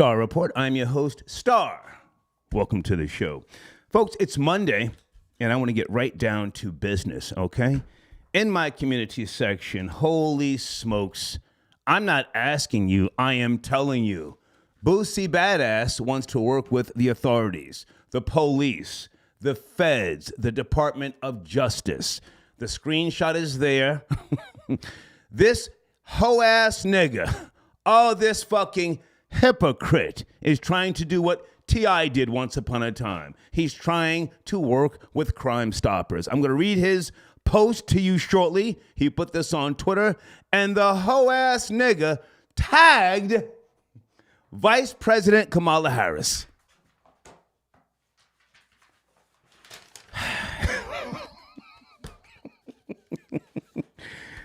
Star Report. I'm your host, Star. Welcome to the show. Folks, it's Monday, and I want to get right down to business, okay? In my community section, holy smokes, I'm not asking you, I am telling you. Boosie Badazz wants to work with the authorities, the police, the feds, the Department of Justice. The screenshot is there. This hoe-ass nigga, this fucking hypocrite is trying to do what T.I. did once upon a time. He's trying to work with Crime Stoppers. I'm going to read his post to you shortly. He put this on Twitter, and the hoe-ass nigga tagged Vice President Kamala Harris.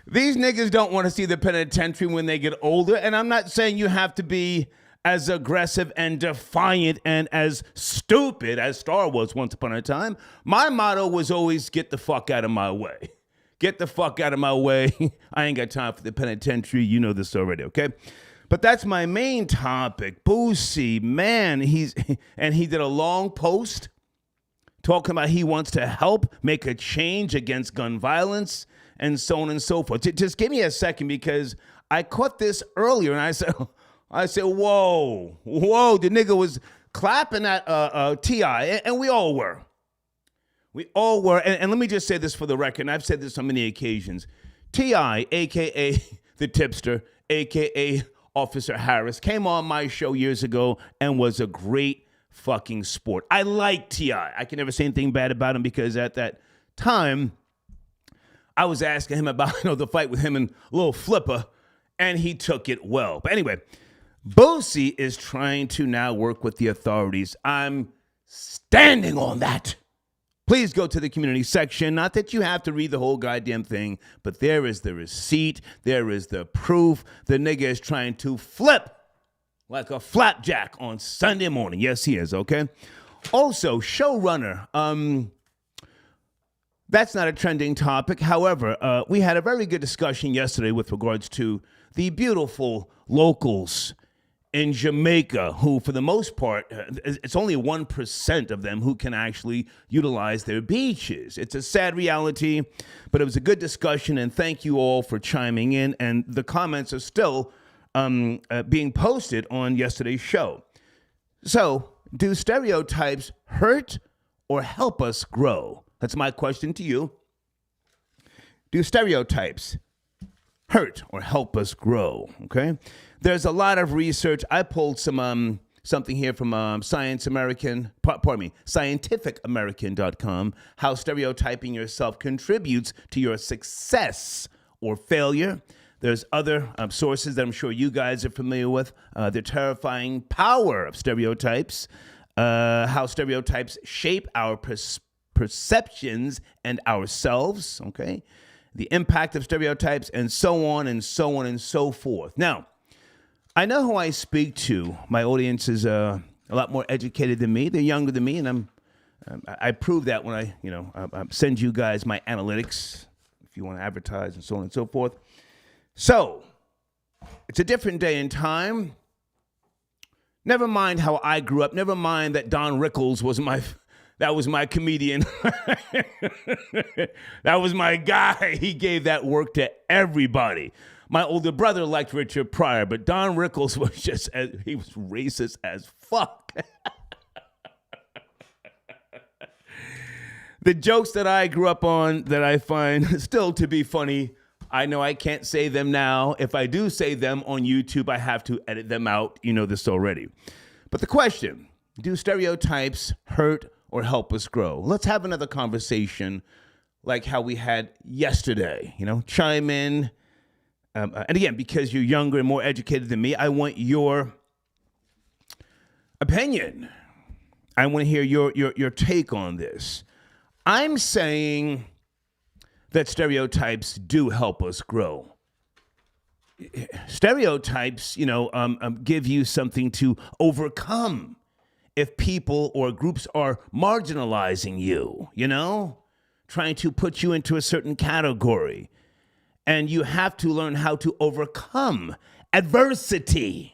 These niggas don't want to see the penitentiary when they get older, and I'm not saying you have to be as aggressive and defiant and as stupid as Star was once upon a time. My motto was always get the fuck out of my way. Get the fuck out of my way. I ain't got time for the penitentiary. You know this already, okay? But that's my main topic. Boosie, man, he did a long post talking about he wants to help make a change against gun violence and so on and so forth. Just give me a second, because I caught this earlier and I said, whoa, the nigga was clapping at T.I., and we all were. We all were, and let me just say this for the record, and I've said this on many occasions. T.I., a.k.a. the tipster, a.k.a. Officer Harris, came on my show years ago and was a great fucking sport. I like T.I. I can never say anything bad about him, because at that time, I was asking him about the fight with him and Lil Flipper, and he took it well. But anyway, Boosie is trying to now work with the authorities. I'm standing on that. Please go to the community section. Not that you have to read the whole goddamn thing, but there is the receipt. There is the proof. The nigga is trying to flip like a flapjack on Sunday morning. Yes, he is, okay? Also, showrunner. That's not a trending topic. However, we had a very good discussion yesterday with regards to the beautiful locals in Jamaica, who, for the most part, it's only 1% of them who can actually utilize their beaches. It's a sad reality, but it was a good discussion, and thank you all for chiming in. And the comments are still being posted on yesterday's show. So, do stereotypes hurt or help us grow? That's my question to you. Do stereotypes hurt or help us grow? Okay. There's a lot of research. I pulled something here from scientificamerican.com, how stereotyping yourself contributes to your success or failure. There's other sources that I'm sure you guys are familiar with. The terrifying power of stereotypes, how stereotypes shape our perceptions and ourselves, okay? The impact of stereotypes, and so on and so on and so forth. Now, I know who I speak to. My audience is a lot more educated than me. They're younger than me, and I prove that when I send you guys my analytics, if you want to advertise and so on and so forth. So, it's a different day and time. Never mind how I grew up. Never mind that Don Rickles was my comedian. That was my guy. He gave that work to everybody. My older brother liked Richard Pryor, but Don Rickles was he was racist as fuck. The jokes that I grew up on that I find still to be funny, I know I can't say them now. If I do say them on YouTube, I have to edit them out. You know this already. But the question, do stereotypes hurt or help us grow? Let's have another conversation like how we had yesterday. Chime in. And again, because you're younger and more educated than me, I want your opinion. I want to hear your take on this. I'm saying that stereotypes do help us grow. Stereotypes, give you something to overcome if people or groups are marginalizing you, trying to put you into a certain category. And you have to learn how to overcome adversity.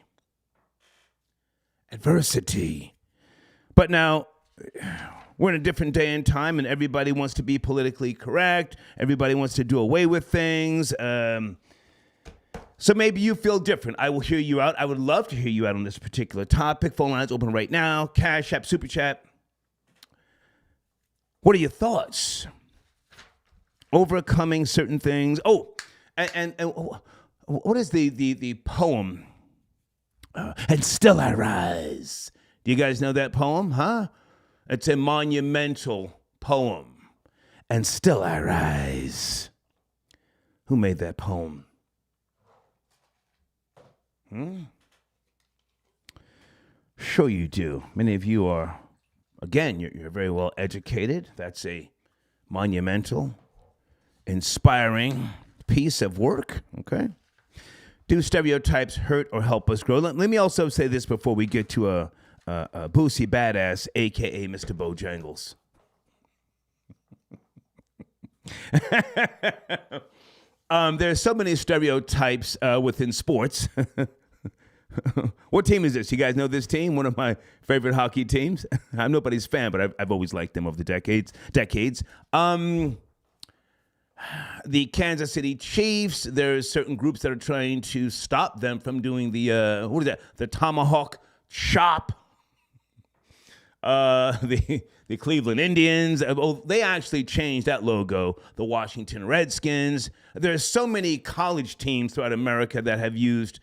Adversity. But now, we're in a different day and time, and everybody wants to be politically correct. Everybody wants to do away with things. So maybe you feel different. I will hear you out. I would love to hear you out on this particular topic. Phone lines open right now. Cash App, Super Chat. What are your thoughts? Overcoming certain things. Oh, and what is the poem? And still I rise. Do you guys know that poem, huh? It's a monumental poem. And still I rise. Who made that poem? Sure you do. Many of you are, again, you're very well educated. That's a monumental, inspiring piece of work, okay? Do stereotypes hurt or help us grow? Let me also say this before we get to Boosie Badazz, a.k.a. Mr. Bojangles. There's so many stereotypes within sports. What team is this? You guys know this team? One of my favorite hockey teams. I'm nobody's fan, but I've always liked them over the decades. The Kansas City Chiefs, there's certain groups that are trying to stop them from doing the tomahawk chop. The Cleveland Indians, they actually changed that logo. The Washington Redskins. There's so many college teams throughout America that have used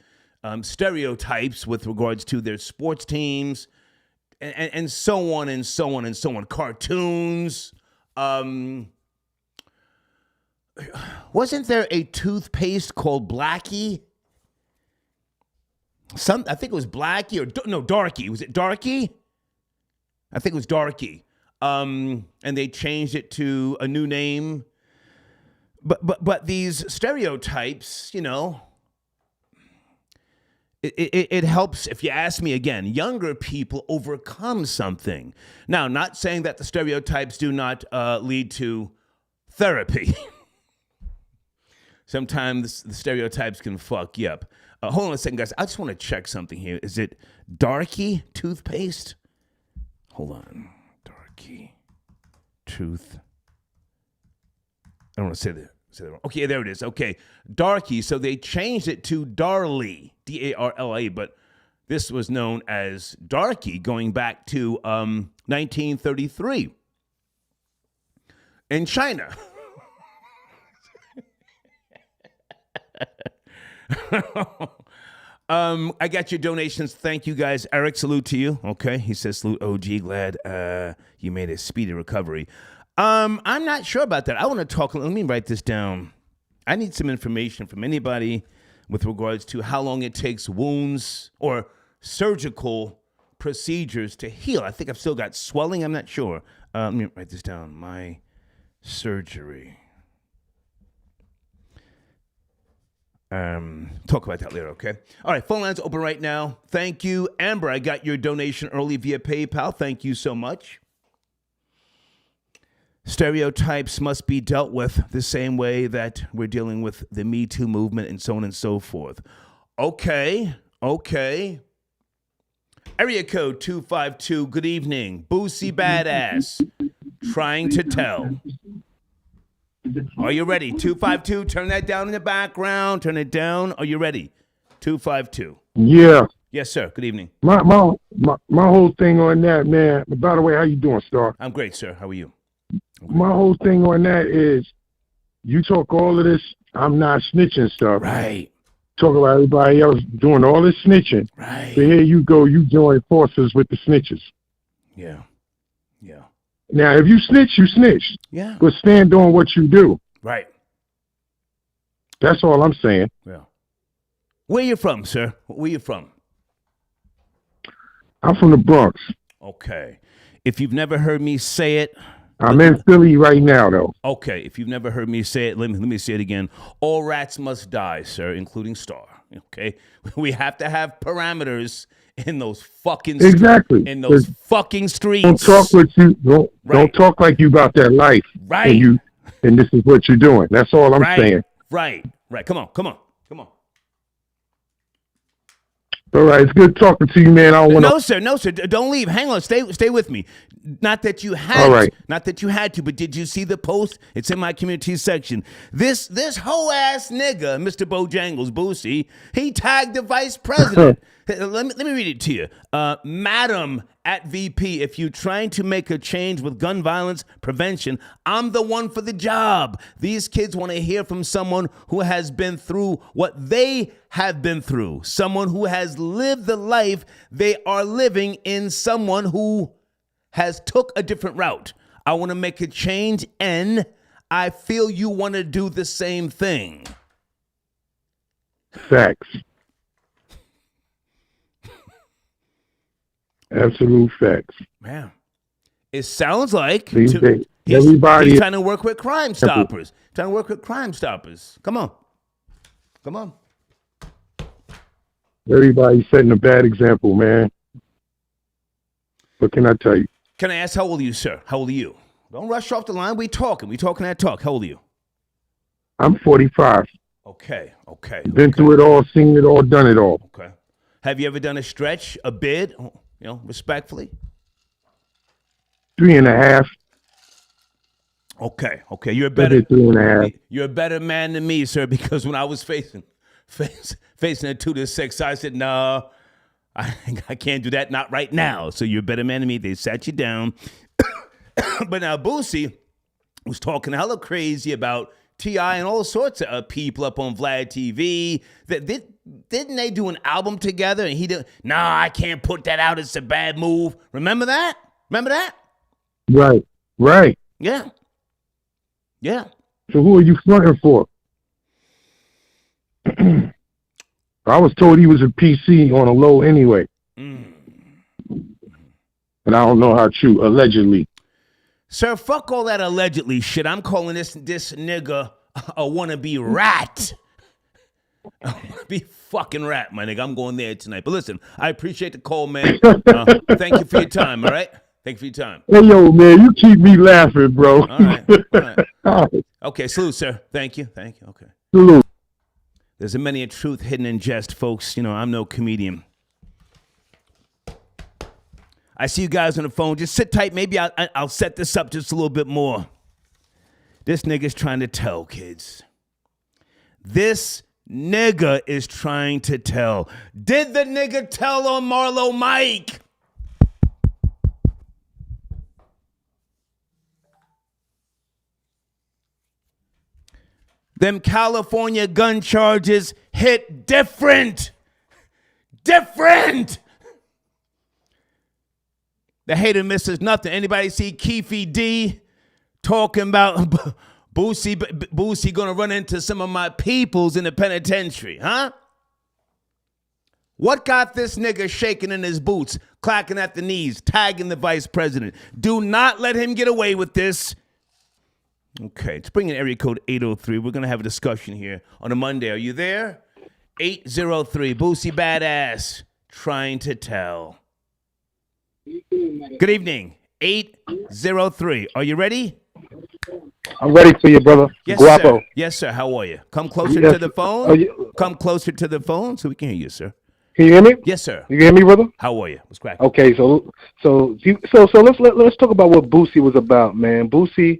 stereotypes with regards to their sports teams, and so on and so on and so on. Cartoons. Wasn't there a toothpaste called Blackie? I think it was Blackie Darkie. Was it Darkie? I think it was Darkie. And they changed it to a new name. But these stereotypes, you know, it helps, if you ask me again, younger people overcome something. Now, not saying that the stereotypes do not lead to therapy. Sometimes the stereotypes can fuck you up. Hold on a second, guys. I just want to check something here. Is it Darkie toothpaste? Hold on. Darkie tooth. I don't want to say that wrong. Okay, there it is. Okay. Darkie. So they changed it to Darlie, D-A-R-L-I-E, but this was known as Darkie going back to 1933 in China. I got your donations. Thank you, guys. Eric, salute to you. Okay, he says salute OG. Glad you made a speedy recovery. I'm not sure about that. I want to talk. Let me write this down. I need some information from anybody with regards to how long it takes wounds or surgical procedures to heal. I think I've still got swelling. I'm not sure. Let me write this down. My surgery. Talk about that later, okay? All right, phone lines open right now. Thank you. Amber, I got your donation early via PayPal. Thank you so much. Stereotypes must be dealt with the same way that we're dealing with the Me Too movement and so on and so forth. Okay. Area code 252, good evening. Boosie Badazz, trying to tell. Are you ready? 252, turn that down in the background. Turn it down. Are you ready? 252. Yeah. Yes, sir. Good evening. My whole thing on that, man. By the way, how you doing, Star? I'm great, sir. How are you? My whole thing on that is, you talk all of this, I'm not snitching stuff. Right. Talk about everybody else doing all this snitching. Right. So here you go, you join forces with the snitches. Yeah. Now, if you snitch, you snitch. Yeah. But stand on what you do. Right. That's all I'm saying. Yeah. Where you from, sir? Where you from? I'm from the Bronx. Okay. If you've never heard me say it. I'm in Philly right now, though. Okay. If you've never heard me say it, let me say it again. All rats must die, sir, including Star. Okay. We have to have parameters in those fucking in those fucking streets. Don't talk with you. Don't talk like you about that life. Right. And this is what you're doing. That's all I'm saying. Right. Come on. All right, it's good talking to you, man. I don't want to. No, sir. No, sir. Don't leave. Hang on. Stay with me. Not that you had All right. not that you had to, but did you see the post? It's in my community section. This hoe ass nigga, Mr. Bojangles, Boosie, he tagged the vice president. Let me read it to you. Madam at VP, if you're trying to make a change with gun violence prevention, I'm the one for the job. These kids want to hear from someone who has been through what they have been through, someone who has lived the life they are living in, someone who has took a different route. I want to make a change, and I feel you want to do the same thing. Facts. Absolute facts. Man, it sounds like He's he's trying to work with Crime Stoppers. Trying to work with Crime Stoppers. Come on. Come on. Everybody's setting a bad example, man. What can I tell you? Can I ask, how old are you, sir? How old are you? Don't rush off the line. We talking that talk. How old are you? I'm 45. Okay. Been through it all, seen it all, done it all. Okay. Have you ever done a stretch, a bid, respectfully? 3.5. Okay. You're a better 3.5. You're a better man than me, sir, because when I was facing a 2 to 6, I said, no, I can't do that, not right now. So you're a better man than me. They sat you down. But now Boosie was talking hella crazy about T.I. and all sorts of people up on Vlad TV. Didn't they do an album together? And he did. No, I can't put that out. It's a bad move. Remember that? Right. Yeah. So who are you fronting for? I was told he was a PC on a low anyway. And I don't know how true, allegedly. Sir, fuck all that allegedly shit. I'm calling this nigga a wannabe rat. A wannabe fucking rat, my nigga. I'm going there tonight. But listen, I appreciate the call, man. Thank you for your time, all right? Thank you for your time. Hey, yo, man, you keep me laughing, bro. All right. All right. Okay, salute, sir. Thank you. Okay. Salute. There's a many a truth hidden in jest, folks. I'm no comedian. I see you guys on the phone. Just sit tight. Maybe I'll set this up just a little bit more. This nigga's trying to tell, kids. This nigga is trying to tell. Did the nigga tell on Marlo Mike? Them California gun charges hit different. The hater misses nothing. Anybody see Keefe D talking about Boosie gonna run into some of my peoples in the penitentiary, huh? What got this nigga shaking in his boots, clacking at the knees, tagging the vice president? Do not let him get away with this. Okay, let's bring in area code 803. We're gonna have a discussion here on a Monday. Are you there? 803, Boosie Badazz, trying to tell. Good evening, 803. Are you ready? I'm ready for you, brother. Yes, Guapo. sir. Yes, sir. How are you? Come closer to the phone. Come closer to the phone so we can hear you, sir. Can you hear me? Yes, sir. You hear me, brother? How are you? What's cracking? Okay, so let's talk about what Boosie was about, man. Boosie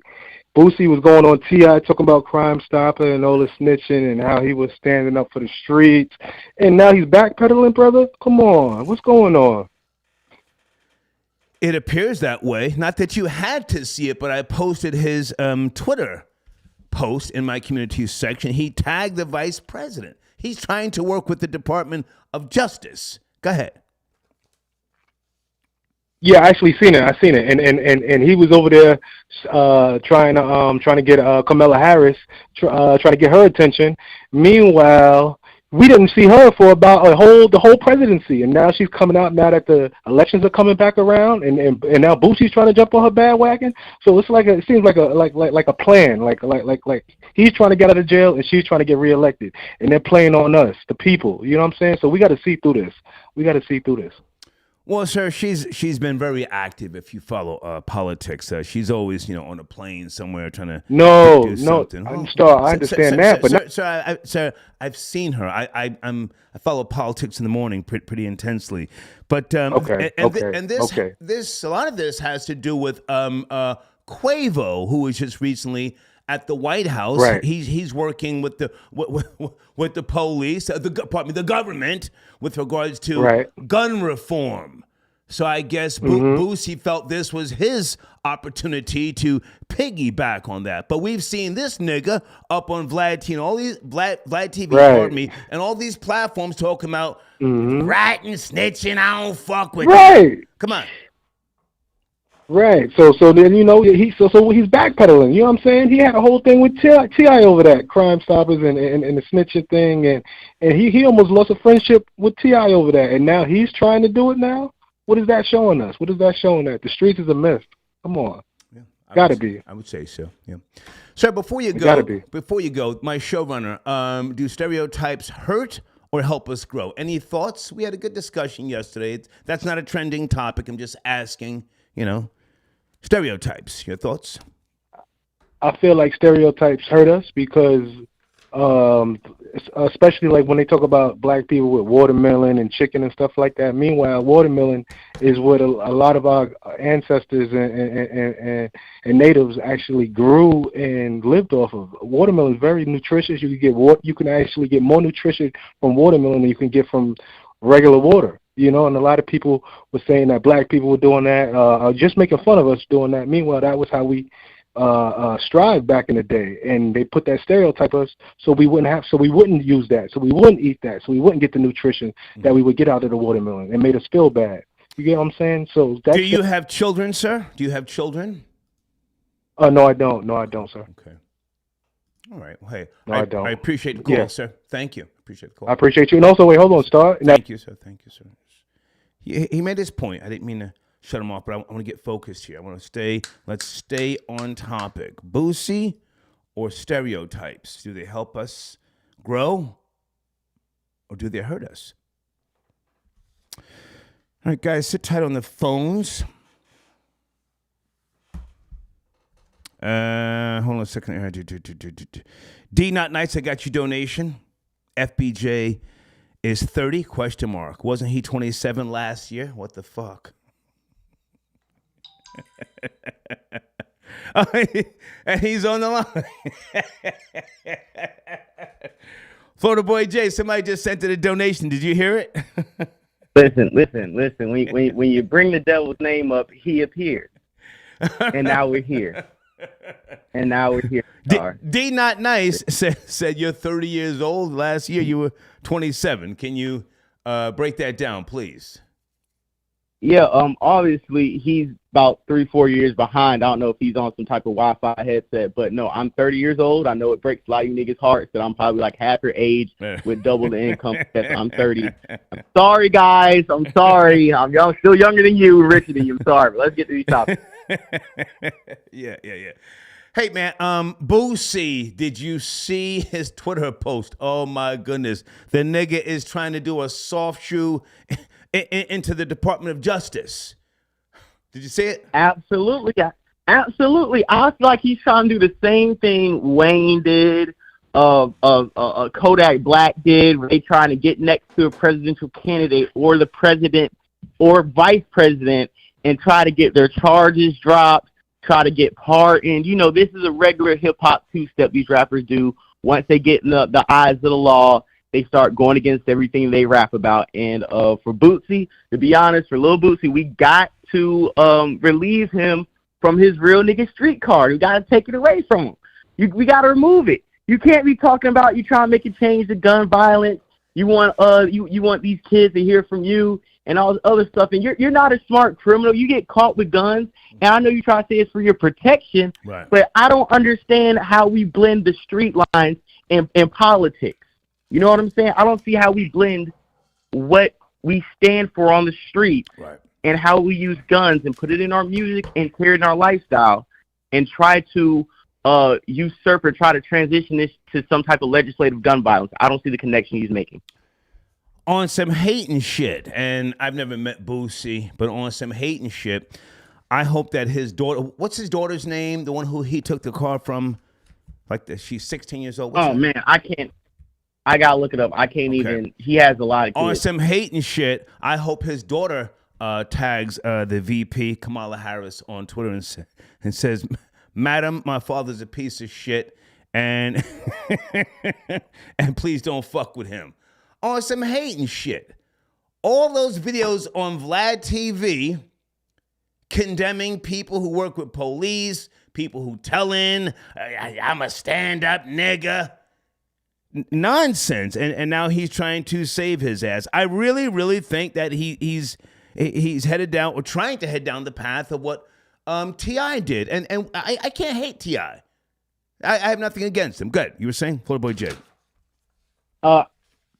was going on T.I. talking about Crime Stopper and all the snitching and how he was standing up for the streets, and now he's backpedaling, brother. Come on, what's going on? It appears that way. Not that you had to see it, but I posted his Twitter post in my community section. He tagged the vice president. He's trying to work with the Department of Justice. Go ahead. Yeah, I actually seen it. I seen it, and he was over there trying to get Kamala Harris, trying to get her attention. Meanwhile, we didn't see her for about the whole presidency, and now she's coming out now that the elections are coming back around, and now Boosie's trying to jump on her bandwagon. So it seems like a plan, like he's trying to get out of jail and she's trying to get reelected, and they're playing on us, the people. You know what I'm saying? So we got to see through this. Well, sir, she's been very active. If you follow politics, she's always on a plane somewhere trying to do something. I understand that, but sir, I've seen her. I follow politics in the morning pretty intensely. But this a lot of this has to do with Quavo, who was just recently at the White House. Right. He's working with the police, the government, with regards to gun reform. So I guess Boosie felt this was his opportunity to piggyback on that. But we've seen this nigga up on Vlad TV, pardon me, and all these platforms talking about ratting, snitching. I don't fuck with that. Come on. Right. So then he's backpedaling. You know what I'm saying? He had a whole thing with T.I. over that Crime Stoppers and the snitching thing, and he almost lost a friendship with T.I. over that, and now he's trying to do it now. What is that showing us? What is that showing that the streets is a myth? Come on. Yeah, gotta be. I would say so. Yeah. Sir, before you go, my showrunner, do stereotypes hurt or help us grow? Any thoughts? We had a good discussion yesterday. That's not a trending topic. I'm just asking. Stereotypes. Your thoughts? I feel like stereotypes hurt us because, especially like when they talk about black people with watermelon and chicken and stuff like that. Meanwhile, watermelon is what a lot of our ancestors and natives actually grew and lived off of. Watermelon is very nutritious. You can actually get more nutrition from watermelon than you can get from regular water. And a lot of people were saying that black people were doing that, just making fun of us doing that. Meanwhile, that was how we strived back in the day, and they put that stereotype of us so we wouldn't use that, so we wouldn't eat that, so we wouldn't get the nutrition that we would get out of the watermelon. It made us feel bad. You get what I'm saying? So do you have children, sir? Do you have children? No, I don't. No, I don't, sir. Okay. All right. Well, hey, no, I don't. I appreciate the call, sir. Thank you. Appreciate the call. I appreciate you. And also, wait, hold on, Star. Thank you, sir. He made his point. I didn't mean to shut him off, but I want to get focused here. Let's stay on topic. Boosie or stereotypes? Do they help us grow or do they hurt us? All right, guys, sit tight on the phones. Hold on a second. D Not Nice, I got your donation. FBJ is 30, ? Wasn't he 27 last year? What the fuck? And he's on the line. Florida Boy J, somebody just sent it a donation. Did you hear it? Listen. When you bring the devil's name up, he appeared. And now we're here. D Not Nice said you're 30 years old. Last year you were 27. Can you break that down, please? Yeah, obviously he's about 3-4 years behind. I don't know if he's on some type of Wi-Fi headset, but no, I'm 30 years old. I know it breaks a lot of you niggas' hearts that I'm probably like half your age with double the income. I'm 30. I'm sorry, guys. I'm sorry. I'm still younger than you, richer than you. I'm sorry, but let's get to these topics. Yeah. Hey, man, Boosie, did you see his Twitter post? Oh, my goodness. The nigga is trying to do a soft shoe into the Department of Justice. Did you see it? Absolutely. I feel like he's trying to do the same thing Wayne did, Kodak Black did, where they trying to get next to a presidential candidate or the president or vice president and try to get their charges dropped, try to get pardoned. This is a regular hip-hop two-step these rappers do. Once they get in the eyes of the law, they start going against everything they rap about. And for Boosie, to be honest, for Lil Boosie, we got to relieve him from his real nigga street card. We got to take it away from him. We got to remove it. You can't be talking about you trying to make a change to gun violence. You want you want these kids to hear from you and all this other stuff. And you're not a smart criminal. You get caught with guns. And I know you try to say it's for your protection, right, but I don't understand how we blend the street lines in politics. You know what I'm saying? I don't see how we blend what we stand for on the street, right, and how we use guns and put it in our music and carry it in our lifestyle and try to usurp or try to transition this to some type of legislative gun violence. I don't see the connection he's making. On some hating shit, and I've never met Boosie, but on some hating shit, I hope that his daughter, what's his daughter's name? The one who he took the car from, she's 16 years old. Oh, man, I can't. I got to look it up. I can't even. He has a lot of kids. On some hating shit, I hope his daughter tags the VP, Kamala Harris, on Twitter and says, "Madam, my father's a piece of shit, and and please don't fuck with him." On some hating shit. All those videos on Vlad TV condemning people who work with police, people who tell in, I'm a stand-up nigga. Nonsense. And now he's trying to save his ass. I really, really think that he's headed down, or trying to head down the path of what T.I. did. And I can't hate T.I. I have nothing against him. Good. You were saying? Florida Boy J.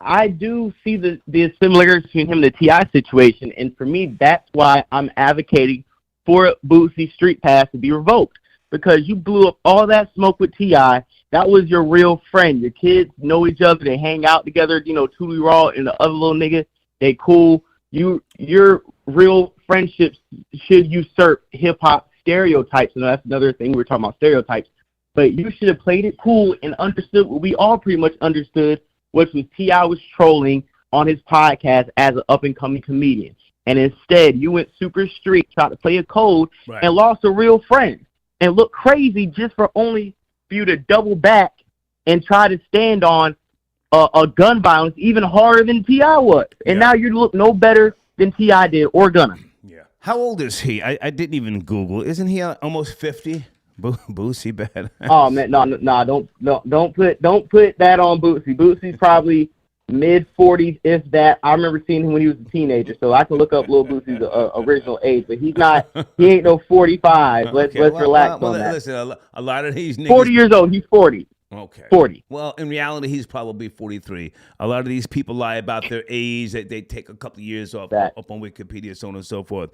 I do see the similarities between him and the T.I. situation, and for me, that's why I'm advocating for Boosie Street Pass to be revoked, because you blew up all that smoke with T.I. That was your real friend. Your kids know each other. They hang out together. You know, Tootie Raw and the other little nigga, they cool. Your real friendships should usurp hip-hop stereotypes, and that's another thing. We're talking about stereotypes. But you should have played it cool and understood what we all pretty much understood, which was T.I. was trolling on his podcast as an up-and-coming comedian. And instead, you went super street, tried to play a code, and lost a real friend. And looked crazy just for only for you to double back and try to stand on a gun violence even harder than T.I. was. And now you look no better than T.I. did or gonna. Yeah. How old is he? I didn't even Google. Isn't he almost 50? Boosie Badazz. Oh man, no, don't put that on Boosie. Boosie's probably mid-40s, if that. I remember seeing him when he was a teenager, so I can look up Lil Boosie's original age, but he ain't no 45. Let's relax on that. Listen, a lot of these niggas. 40 years old, he's 40. Okay. 40. Well, in reality, he's probably 43. A lot of these people lie about their age. They take a couple of years off up on Wikipedia, so on and so forth.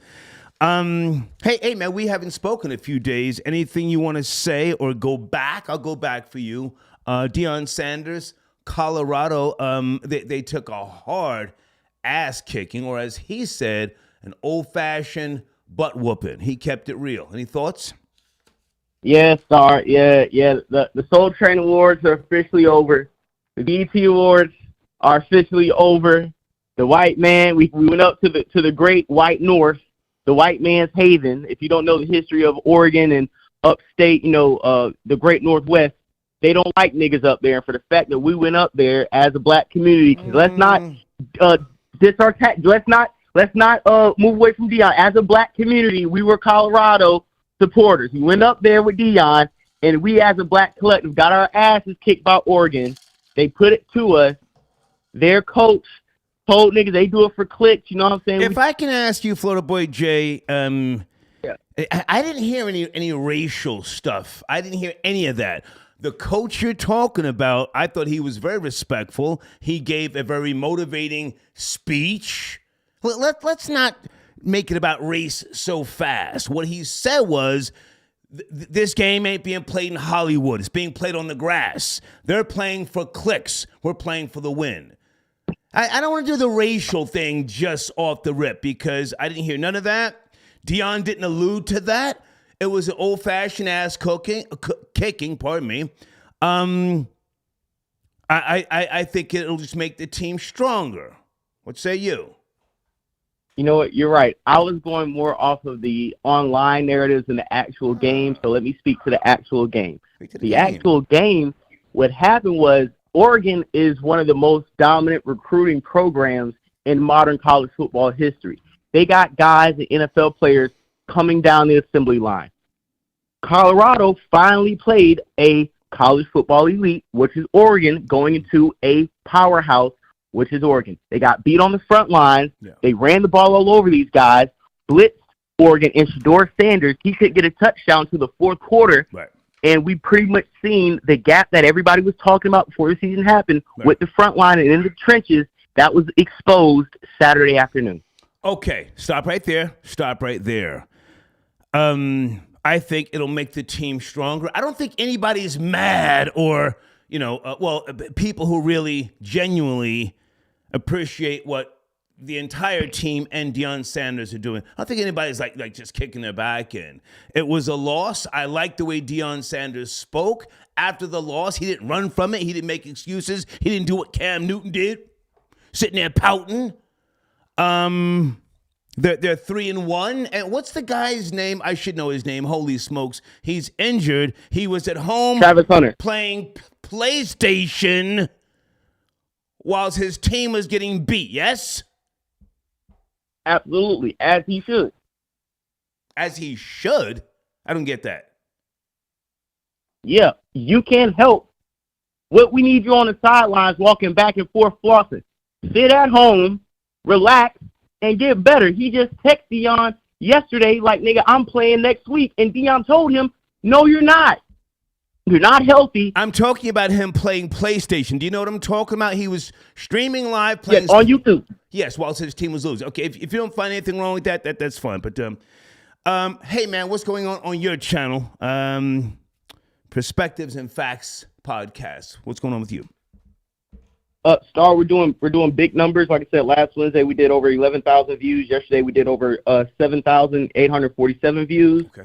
Hey, man, we haven't spoken in a few days. Anything you want to say or go back? I'll go back for you. Deion Sanders, Colorado, they took a hard ass kicking, or as he said, an old-fashioned butt whooping. He kept it real. Any thoughts? Yeah, Star. Yeah. The Soul Train Awards are officially over. The BET Awards are officially over. The white man, we went up to the great white north, the white man's haven. If you don't know the history of Oregon and upstate, the great Northwest, they don't like niggas up there. And for the fact that we went up there as a black community, let's not let's not move away from Deion. As a black community, we were Colorado supporters. We went up there with Deion, and we as a black collective got our asses kicked by Oregon. They put it to us. Their coach told niggas they do it for clicks. You know what I'm saying? If I can ask you, Florida Boy J, I didn't hear any racial stuff. I didn't hear any of that. The coach you're talking about, I thought he was very respectful. He gave a very motivating speech. Let's not make it about race so fast. What he said was, this game ain't being played in Hollywood. It's being played on the grass. They're playing for clicks. We're playing for the win. I don't want to do the racial thing just off the rip, because I didn't hear none of that. Deion didn't allude to that. It was an old-fashioned ass kicking. Pardon me. I think it'll just make the team stronger. What say you? You know what? You're right. I was going more off of the online narratives than the actual game, so let me speak to the actual game. Actual game, what happened was Oregon is one of the most dominant recruiting programs in modern college football history. They got guys and NFL players coming down the assembly line. Colorado finally played a college football elite, which is Oregon, going into a powerhouse, which is Oregon. They got beat on the front lines. Yeah. They ran the ball all over these guys, blitzed Oregon, and Shedeur Sanders, he couldn't get a touchdown to the fourth quarter. Right. And we pretty much seen the gap that everybody was talking about before the season happened with the front line and in the trenches. That was exposed Saturday afternoon. Okay, stop right there. I think it'll make the team stronger. I don't think anybody's mad or, people who really genuinely appreciate what the entire team and Deion Sanders are doing. I don't think anybody's like just kicking their back in. It was a loss. I like the way Deion Sanders spoke after the loss. He didn't run from it. He didn't make excuses. He didn't do what Cam Newton did, sitting there pouting. They're 3-1. And what's the guy's name? I should know his name. Holy smokes. He's injured. He was at home Travis Hunter playing PlayStation whilst his team was getting beat, yes? Absolutely, as he should. As he should? I don't get that. Yeah, you can't help. What we need you on the sidelines walking back and forth flossing. Sit at home, relax, and get better. He just texted Deion yesterday like, nigga, I'm playing next week. And Deion told him, no, you're not. You're not healthy. I'm talking about him playing PlayStation. Do you know what I'm talking about? He was streaming live playing. Yes, on YouTube. Yes, whilst his team was losing. Okay, if you don't find anything wrong with that's fine. But hey, man, what's going on your channel? Perspectives and Facts podcast. What's going on with you? Star, we're doing big numbers. Like I said, last Wednesday we did over 11,000 views. Yesterday we did over 7,847 views. Okay.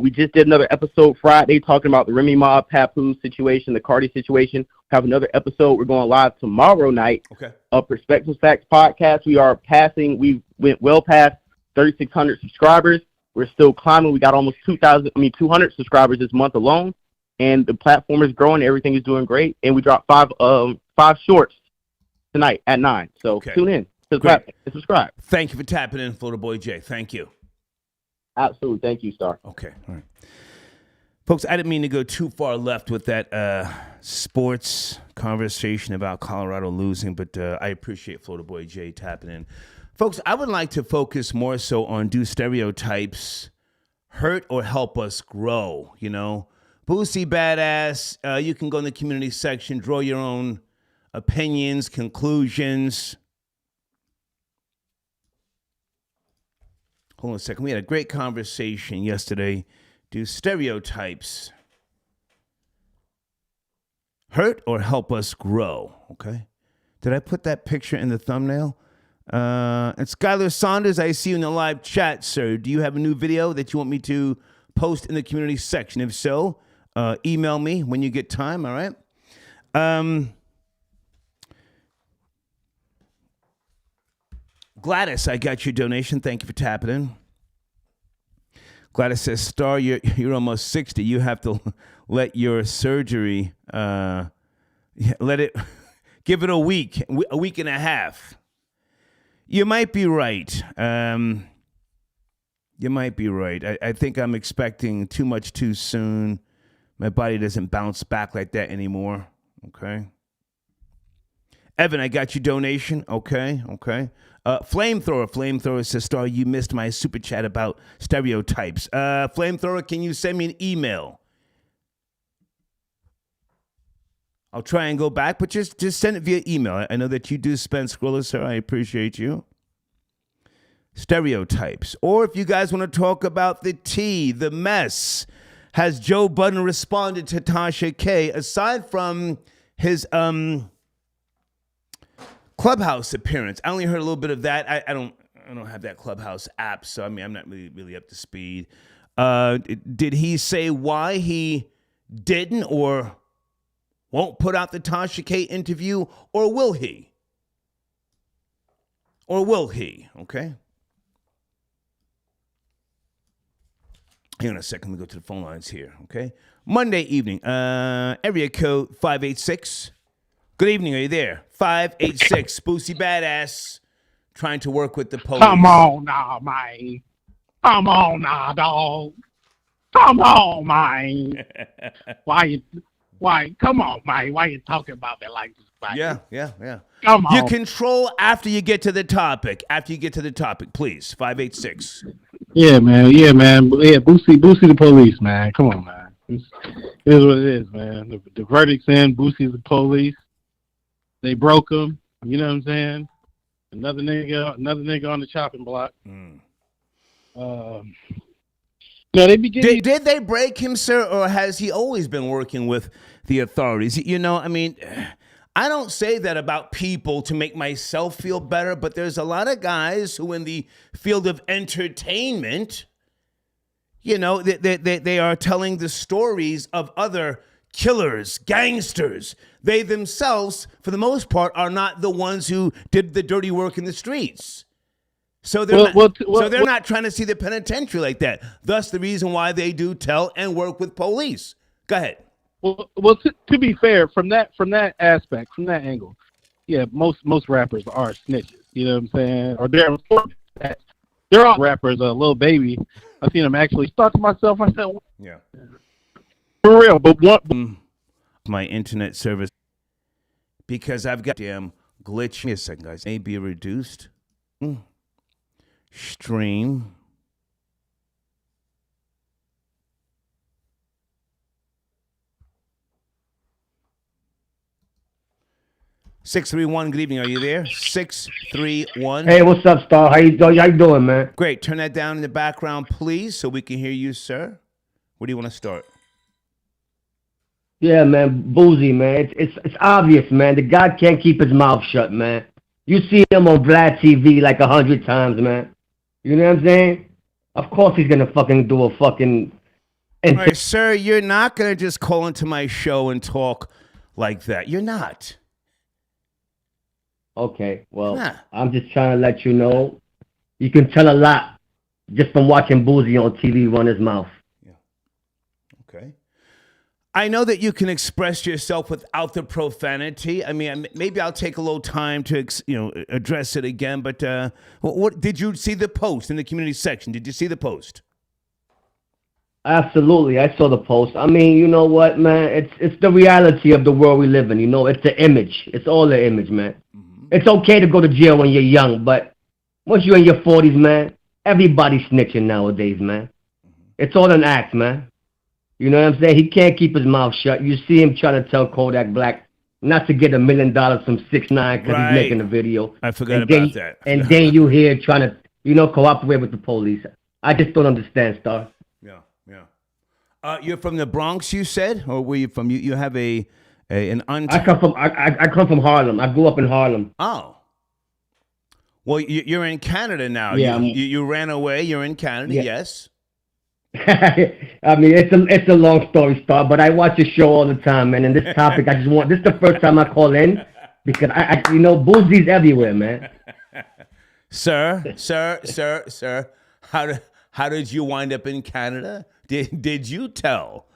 We just did another episode Friday talking about the Remy Ma, Papoose situation, the Cardi situation. We have another episode. We're going live tomorrow night. Okay. Perspectives Facts podcast. We went well past 3,600 subscribers. We're still climbing. We got almost 200 subscribers this month alone, and the platform is growing. Everything is doing great, and we dropped five shorts tonight at 9. So Tune in, subscribe. Thank you for tapping in, Florida Boy J. Thank you. Absolutely. Thank you, Star. Okay. All right. Folks, I didn't mean to go too far left with that sports conversation about Colorado losing, but I appreciate Florida Boy J tapping in. Folks, I would like to focus more so on, do stereotypes hurt or help us grow? You know, Boosie Badazz, you can go in the community section, draw your own opinions, conclusions. Hold on a second. We had a great conversation yesterday. Do stereotypes hurt or help us grow? Okay. Did I put that picture in the thumbnail? And Skylar Saunders, I see you in the live chat, sir. Do you have a new video that you want me to post in the community section? If so, email me when you get time, all right? Gladys, I got your donation. Thank you for tapping in. Gladys says, Star, you're almost 60. You have to let your surgery, give it a week and a half. You might be right. You might be right. I think I'm expecting too much too soon. My body doesn't bounce back like that anymore. Okay. Evan, I got your donation. Okay. Flamethrower says, Star, you missed my super chat about stereotypes. Flamethrower, can you send me an email? I'll try and go back, but just send it via email. I know that you do spend scrollers, sir. I appreciate you. Stereotypes. Or if you guys want to talk about the tea, the mess. Has Joe Budden responded to Tasha K? Aside from his Clubhouse appearance, I only heard a little bit of that. I don't have that Clubhouse app, so I mean I'm not really up to speed. Did he say why he didn't or won't put out the Tasha K interview, or will he? Okay. Hang on a second. Let me go to the phone lines here. Okay. Monday evening. Area code 586. Good evening. Are you there? 586. Boosie Badazz. Trying to work with the police. Come on now, man. Come on now, dog. Come on, man. Why? Come on, man. Why you talking about me like this, man? Yeah. Come on. You control after you get to the topic. Please. 586. Yeah, man. Yeah, Boosie the police, man. Come on, man. It is what it is, man. The verdict's in. Boosie's the police. They broke him. You know what I'm saying? Another nigga on the chopping block. No, they begin. Did they break him, sir, or has he always been working with the authorities? You know, I mean, I don't say that about people to make myself feel better, but there's a lot of guys who in the field of entertainment, you know, they are telling the stories of other killers, gangsters. They themselves, for the most part, are not the ones who did the dirty work in the streets. So they're not trying to see the penitentiary like that. Thus, the reason why they do tell and work with police. Go ahead. Well, to be fair, from that aspect, from that angle, yeah, most rappers are snitches. You know what I'm saying? Or they're all rappers. A Lil Baby, I seen him actually. Thought to myself, I said, yeah, for real. But what? My internet service, because I've got damn glitch. Give me a second, guys. May be reduced. Stream. (631). Good evening. Are you there? 631. Hey, what's up, Star? How you doing, man? Great. Turn that down in the background, please, so we can hear you, sir. Where do you want to start? Yeah, man, Boosie, man. It's obvious, man. The guy can't keep his mouth shut, man. You see him on Vlad TV like 100 times, man. You know what I'm saying? Of course he's gonna fucking do a fucking. All right, sir, you're not gonna just call into my show and talk like that. You're not. Okay, well, I'm just trying to let you know. You can tell a lot just from watching Boosie on TV run his mouth. Yeah. Okay. I know that you can express yourself without the profanity. I mean, maybe I'll take a little time to, address it again. But what did you see the post in the community section? Did you see the post? Absolutely, I saw the post. I mean, you know what, man? It's the reality of the world we live in. You know, it's the image. It's all the image, man. Mm-hmm. It's okay to go to jail when you're young, but once you're in your 40s, man, everybody's snitching nowadays, man. Mm-hmm. It's all an act, man. You know what I'm saying? He can't keep his mouth shut. You see him trying to tell Kodak Black not to get $1 million from 6ix9ine because he's making a video. I forgot about that. And then you hear trying to, cooperate with the police. I just don't understand, Star. Yeah. You're from the Bronx, you said, or were you from? You have an I come from Harlem. I grew up in Harlem. Oh. Well, you're in Canada now. Yeah. You ran away. You're in Canada. Yeah. Yes. I mean, it's a long story, Star, but I watch your show all the time, man. And this topic, this is the first time I call in because Boosie's everywhere, man. Sir, how did you wind up in Canada? Did you tell?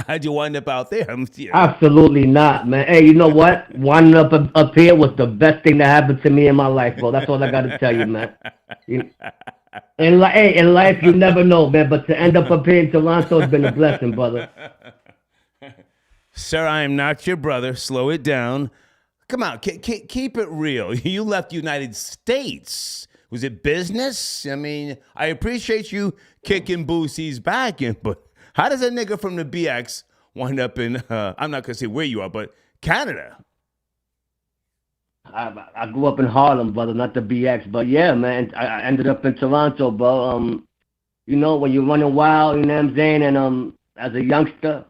How'd you wind up out there? Absolutely not, man. Hey, you know what? Winding up here was the best thing that happened to me in my life, bro. That's all I got to tell you, man. In life, you never know, man. But to end up here in Toronto has been a blessing, brother. Sir, I am not your brother. Slow it down. Come on, keep it real. You left the United States. Was it business? I mean, I appreciate you kicking Boosie's back in, but how does a nigga from the BX wind up in, I'm not going to say where you are, but Canada? I grew up in Harlem, brother, not the BX, but yeah, man, I ended up in Toronto, bro. When you're running wild, you know what I'm saying, and as a youngster,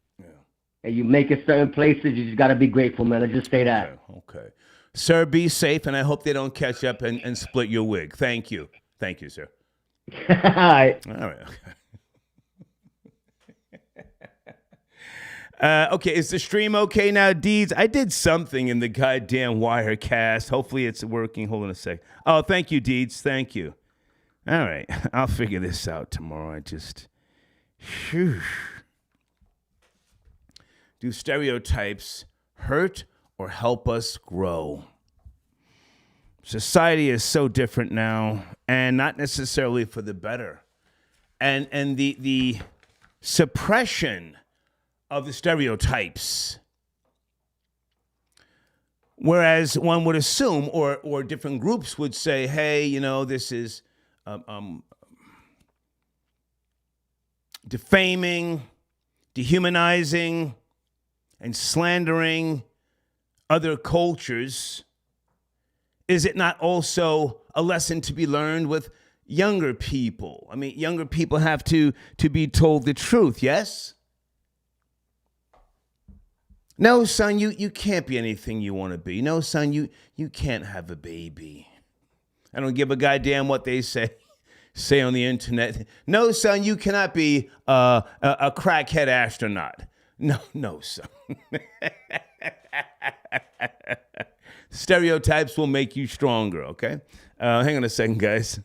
and you make it certain places, you just got to be grateful, man. I just say that. Okay. Sir, be safe, and I hope they don't catch up and split your wig. Thank you. Thank you, sir. All right. Okay, is the stream okay now, Deeds? I did something in the goddamn Wirecast. Hopefully it's working. Hold on a sec. Oh, thank you, Deeds. Thank you. All right. I'll figure this out tomorrow. Do stereotypes hurt or help us grow? Society is so different now, and not necessarily for the better. And the suppression of the stereotypes. Whereas one would assume, or different groups would say, hey, this is defaming, dehumanizing, and slandering other cultures. Is it not also a lesson to be learned with younger people? I mean, younger people have to be told the truth, yes? No, son, you can't be anything you want to be. No, son, you can't have a baby. I don't give a goddamn what they say on the internet. No, son, you cannot be a crackhead astronaut. No, son. Stereotypes will make you stronger, okay? Hang on a second, guys.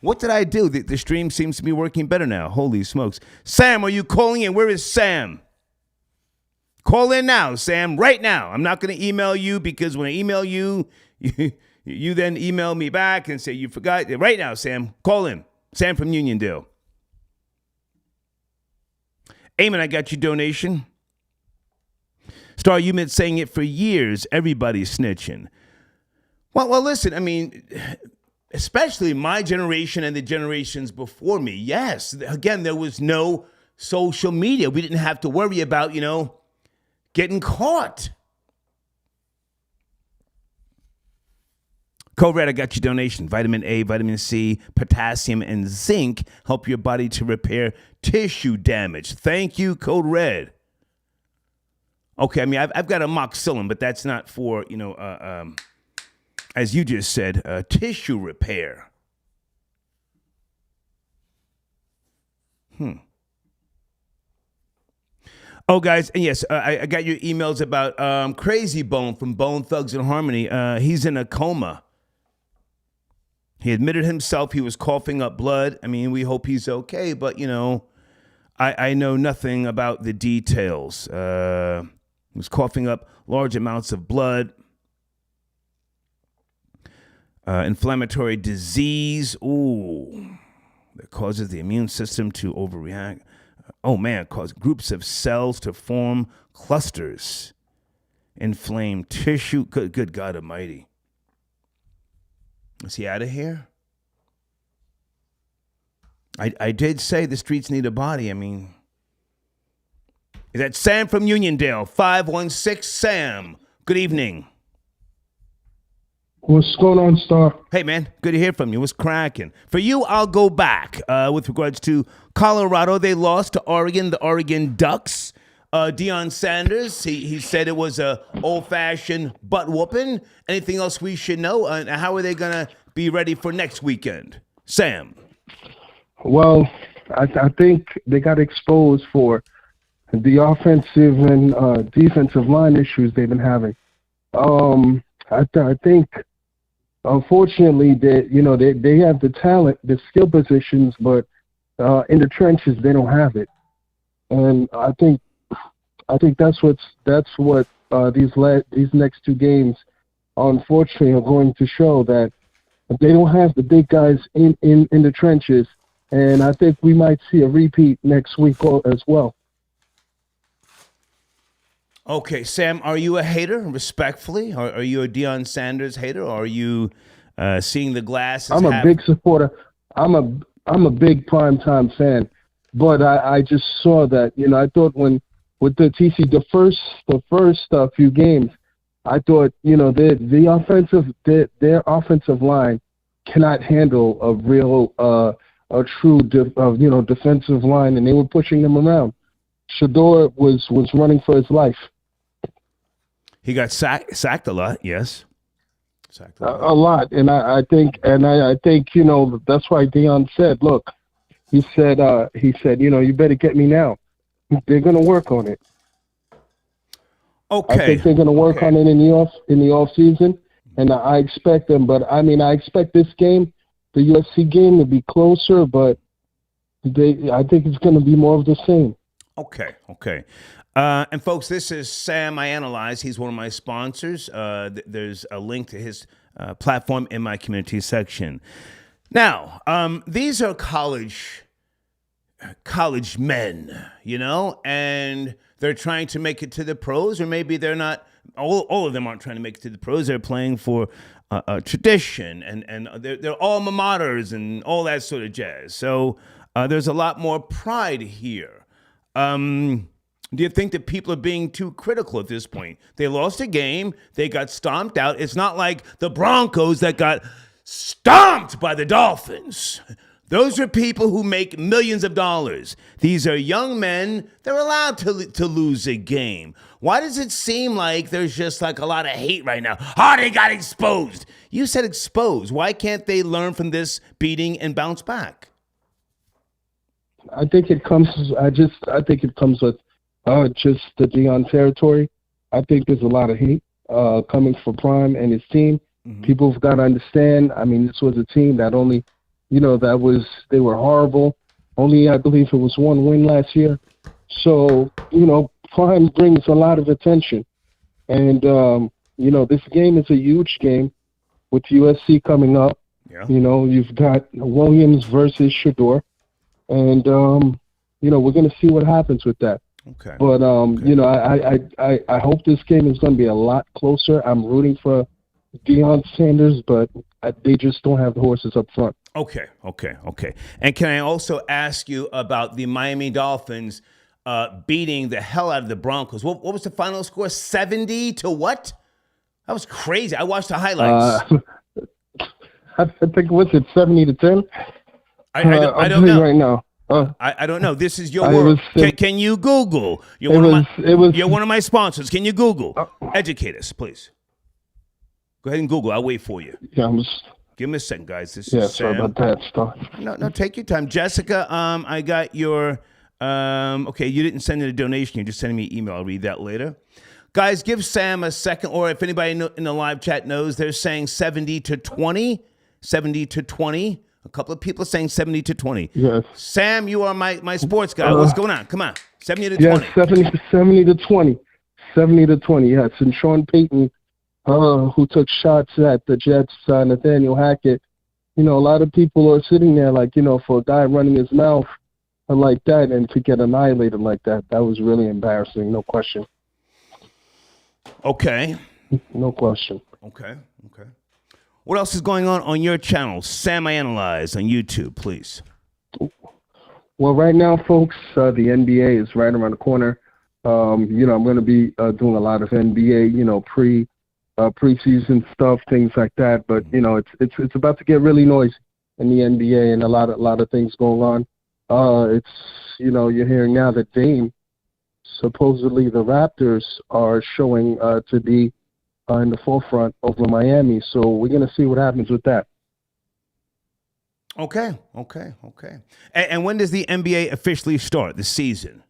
What did I do? The stream seems to be working better now. Holy smokes. Sam, are you calling in? Where is Sam? Call in now, Sam, right now. I'm not going to email you because when I email you, you then email me back and say you forgot. Right now, Sam, call in. Sam from Uniondale. Eamon, I got your donation. Star, you've been saying it for years. Everybody's snitching. Well, listen, I mean, especially my generation and the generations before me. Yes, again, there was no social media. We didn't have to worry about, getting caught. Code Red, I got your donation. Vitamin A, vitamin C, potassium, and zinc help your body to repair tissue damage. Thank you, Code Red. Okay, I mean, I've got amoxicillin, but that's not for, as you just said, tissue repair. Oh, guys, and yes, I got your emails about Crazy Bone from Bone Thugs and Harmony. He's in a coma. He admitted himself he was coughing up blood. I mean, we hope he's okay, but, I know nothing about the details. He was coughing up large amounts of blood. Inflammatory disease, that causes the immune system to overreact. Cause groups of cells to form clusters. Inflamed tissue. Good God Almighty. Is he out of here? I did say the streets need a body. I mean, is that Sam from Uniondale? 516 Sam. Good evening. What's going on, Star? Hey, man, good to hear from you. What's cracking? For you, I'll go back with regards to Colorado. They lost to Oregon, the Oregon Ducks. Deion Sanders, he said it was a old-fashioned butt-whooping. Anything else we should know? How are they going to be ready for next weekend? Sam. Well, I think they got exposed for the offensive and defensive line issues they've been having. I think, unfortunately, that they have the talent, the skill positions, but in the trenches they don't have it. And I think that's what these next two games, unfortunately, are going to show, that they don't have the big guys in the trenches. And I think we might see a repeat next week as well. Okay, Sam, are you a hater, respectfully? Are you a Deion Sanders hater, or are you seeing the glass as I'm a big supporter. I'm a big primetime fan. But I just saw that, I thought with the TC, the first few games, I thought, their offensive line cannot handle a true defensive line, and they were pushing them around. Shador was running for his life. He got sacked a lot, yes. Sacked a lot, and I think that's why Deion said, look, he said, you better get me now. They're going to work on it. Okay. I think they're going to work on it in the off season, and I expect them. But I expect this game, the USC game, to be closer. But I think it's going to be more of the same. Okay. And folks, this is Sam I Analyze. He's one of my sponsors. There's a link to his platform in my community section. Now, these are college men, and they're trying to make it to the pros, or maybe they're not. All of them aren't trying to make it to the pros. They're playing for a tradition, and they're alma maters and all that sort of jazz. So there's a lot more pride here. Do you think that people are being too critical at this point? They lost a game. They got stomped out. It's not like the Broncos that got stomped by the Dolphins. Those are people who make millions of dollars. These are young men. They're allowed to lose a game. Why does it seem like there's just like a lot of hate right now? Oh, they got exposed. You said exposed. Why can't they learn from this beating and bounce back? I think it comes. I think it comes with just the Deion territory. I think there's a lot of hate coming for Prime and his team. Mm-hmm. People have got to understand. I mean, this was a team that only, they were horrible. Only, I believe it was one win last year. So, Prime brings a lot of attention. And, this game is a huge game with USC coming up. Yeah. You've got Williams versus Shador. And, we're going to see what happens with that. Okay. But, I hope this game is going to be a lot closer. I'm rooting for Deion Sanders, but they just don't have the horses up front. Okay. And can I also ask you about the Miami Dolphins beating the hell out of the Broncos? What was the final score? 70 to what? That was crazy. I watched the highlights. I think, was it 70 to 10? I don't know. Right now. I don't know. This is your world. Can you Google? You're one of my sponsors. Can you Google? Educate us, please. Go ahead and Google. I'll wait for you. Yeah, give me a second, guys. This is sorry Sam. about that stuff. No, take your time. Jessica, I got your, okay, you didn't send in a donation. You're just sending me an email. I'll read that later. Guys, give Sam a second, or if anybody in the live chat knows, they're saying 70 to 20. 70 to 20. A couple of people are saying 70 to 20. Yes. Sam, you are my sports guy. What's going on? Come on. 70 to 20. Yes, 70 to 20. 70 to 20, yes. And Sean Payton, who took shots at the Jets, Nathaniel Hackett. A lot of people are sitting there like, for a guy running his mouth like that and to get annihilated like that, that was really embarrassing, no question. Okay. No question. Okay. What else is going on your channel, Sam I Analyze on YouTube, please? Well, right now, folks, the NBA is right around the corner. I'm going to be doing a lot of NBA, preseason stuff, things like that. But it's about to get really noisy in the NBA, and a lot of things going on. You're hearing now that Dame, supposedly the Raptors are showing to be in the forefront over Miami. So we're going to see what happens with that. Okay. And when does the NBA officially start, the season?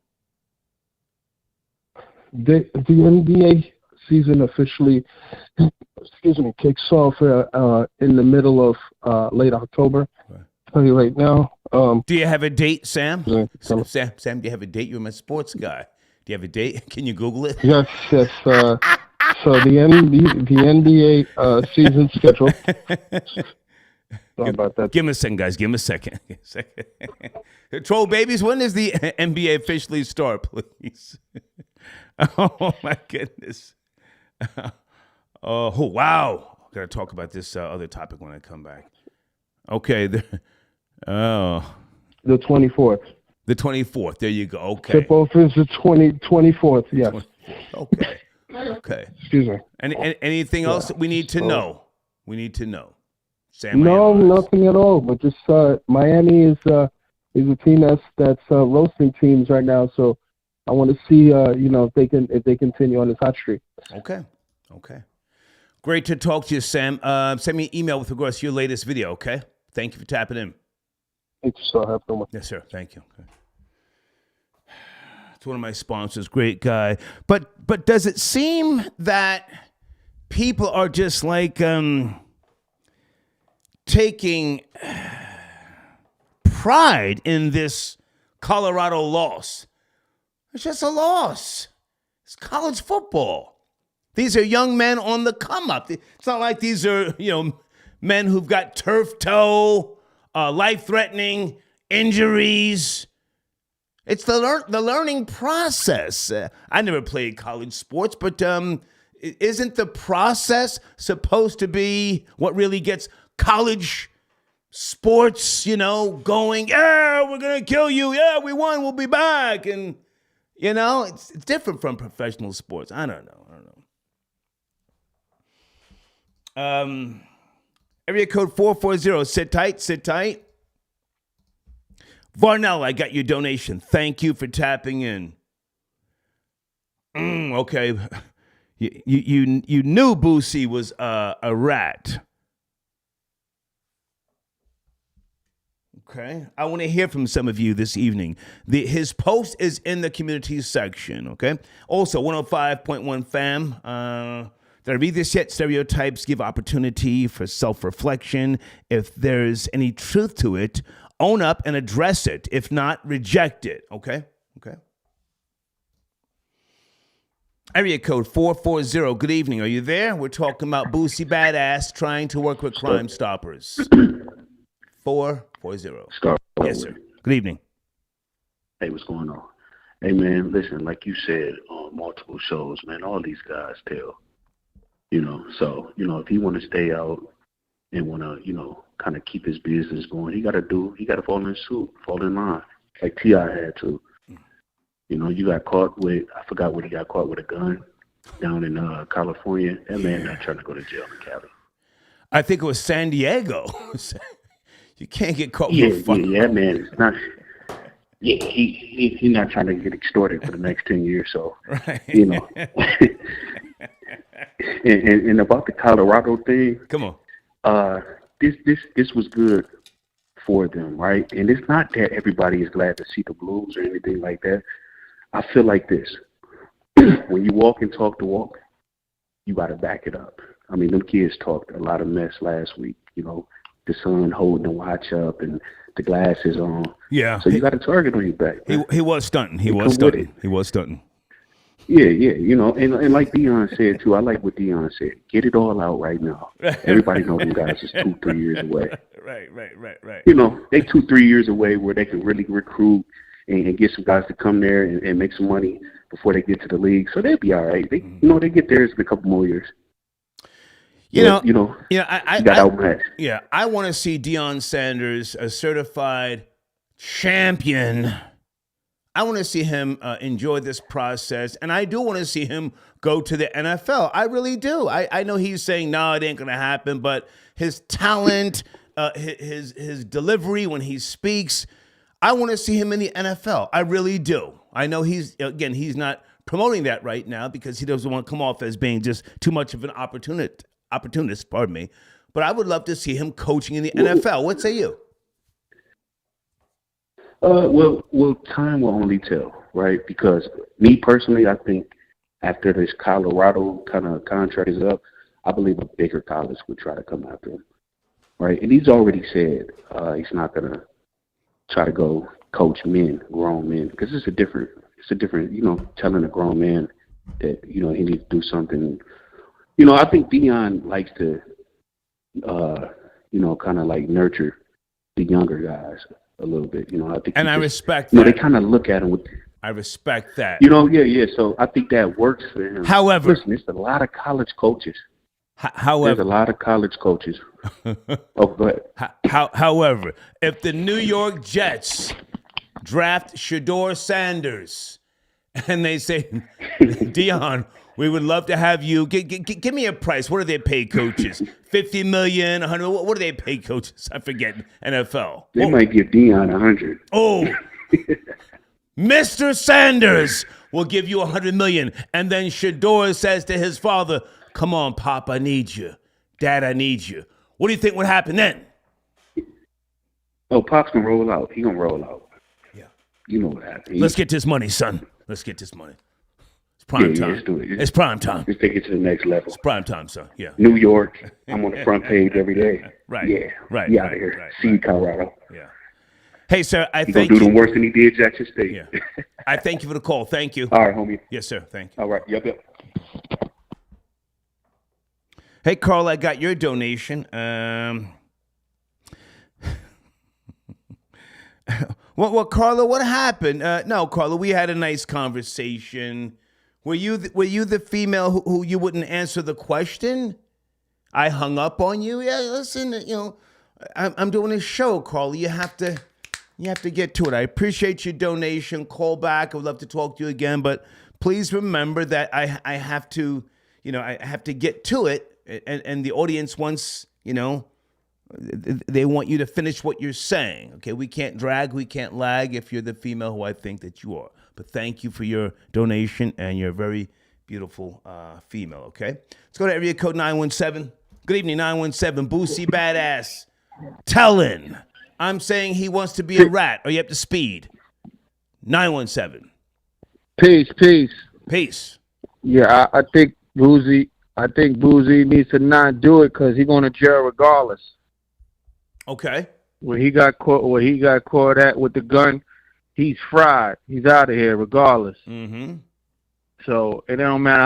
The NBA season officially, kicks off in the middle of late October. Right. I'll tell you right now. Do you have a date, Sam? Yeah, Sam, do you have a date? You're my sports guy. Do you have a date? Can you Google it? Yes. So the NBA season schedule. Sorry about that. Give me a second, guys. Give me a second. Troll babies, when does the NBA officially start, please? Oh, my goodness. Oh, wow. Got to talk about this other topic when I come back. Okay. The 24th. The 24th. There you go. Okay. Tip-off is the 24th, yes. Okay. Excuse me. Anything else that we need to know? We need to know. Sam, no, nothing at all. But just Miami is a team that's roasting teams right now. So I want to see if they continue on this hot streak. Okay. Great to talk to you, Sam. Send me an email with regards to your latest video. Okay. Thank you for tapping in. Thank you, sir. Have a good one. Yes, sir. Thank you. Okay. It's one of my sponsors. Great guy. But does it seem that people are just like taking pride in this Colorado loss? It's just a loss. It's college football. These are young men on the come up. It's not like these are, men who've got turf toe, life-threatening injuries. It's the learning process. I never played college sports, but isn't the process supposed to be what really gets college sports, going? Yeah, we're gonna kill you. Yeah, we won. We'll be back. And it's different from professional sports. I don't know. Area code 440. Sit tight. Varnell, I got your donation. Thank you for tapping in. Okay. You knew Boosie was a rat. Okay. I want to hear from some of you this evening. His post is in the community section, okay? Also, 105.1 fam. Did I read this yet? Stereotypes give opportunity for self-reflection. If there's any truth to it, own up and address it. If not, reject it, okay? Okay. Area code 440. Good evening. Are you there? We're talking about Boosie Badazz trying to work with Crime Stoppers. 440. Yes, sir. Good evening. Hey, what's going on? Hey, man, listen, like you said on multiple shows, man, all these guys tell, so, if he want to stay out and want to, kind of keep his business going, he got to fall in suit, fall in line, like T.I. had to. You got caught with, I forgot what he got caught with, a gun down in California. That man not trying to go to jail in Cali. I think it was San Diego. You can't get caught with fun. Yeah, man, it's not. Yeah, he's not trying to get extorted for the next 10 years. So, right. And about the Colorado thing. Come on. This was good for them, right? And it's not that everybody is glad to see the Blues or anything like that. I feel like this. When you walk and talk the walk, you got to back it up. I mean, them kids talked a lot of mess last week, the son holding the watch up and the glasses on. Yeah. So you got a target on your back. He was stunting. He was stunting. Yeah, and like Dion said too, I like what Dion said. Get it all out right now. Everybody knows them guys is 2-3 years away. Right. They 2-3 years away where they can really recruit and get some guys to come there and make some money before they get to the league. So they'll be all right. They they get theirs in a couple more years. I got outmatched. Yeah, I want to see Deion Sanders a certified champion. I want to see him enjoy this process, and I do want to see him go to the NFL. I really do. I know he's saying, no, it ain't going to happen, but his talent, his delivery when he speaks, I want to see him in the NFL. I really do. I know he's not promoting that right now because he doesn't want to come off as being just too much of an opportunist, pardon me. But I would love to see him coaching in the NFL. What say you? Well, time will only tell, right? Because me personally, I think after this Colorado kind of contract is up, I believe a bigger college would try to come after him, right? And he's already said he's not going to try to go coach grown men, because it's a different, telling a grown man that, he needs to do something. I think Deion likes to, kind of like nurture the younger guys a little bit, I think. And I respect that. They kind of look at him with. I respect that. Yeah. So I think that works for him. However, listen, it's a lot of college coaches. However, there's a lot of college coaches. Oh, go ahead. However, if the New York Jets draft Shedeur Sanders and they say, Deion, we would love to have you. Give me a price. What do they pay coaches? $50 million, $100. What do they pay coaches? I forget. NFL. They might give Deion $100. Oh, Mr. Sanders will give you $100 million, and then Shedeur says to his father, "Come on, Pop, I need you. Dad, I need you." What do you think would happen then? Oh, Pop's gonna roll out. He gonna roll out. Yeah. You know what happened. Let's get this money, son. Let's get this money. Prime time. Let's do it. It's prime time. Let's take it to the next level. It's prime time, son. Yeah. New York. I'm on the front page every day. Right. Yeah. Right. Out of here. See you, Colorado. Yeah. Hey, sir. I He thank gonna do you. them worse than he did Jackson State. Yeah. I thank you for the call. Thank you. All right, homie. Yes, sir. Thank you. All right. Yep. Hey, Carl, I got your donation. Well, Carla, what happened? No, Carla, we had a nice conversation. Were you the female who you wouldn't answer the question? I hung up on you. Yeah, listen, I'm doing a show, Carla. You have to get to it. I appreciate your donation. Call back. I would love to talk to you again, but please remember that I have to, I have to get to it, and the audience wants, They want you to finish what you're saying. Okay, we can't drag, we can't lag if you're the female who I think that you are. But thank you for your donation, and you're a very beautiful female. Okay, let's go to area code 917. Good evening, 917. Boosie Badazz. Telling. I'm saying he wants to be a rat. Are you up to speed? 917. Peace. Yeah, I think Boosie needs to not do it because he's going to jail regardless. Okay. Where he got caught at with the gun, he's fried. He's out of here regardless. Mm-hmm. So it doesn't matter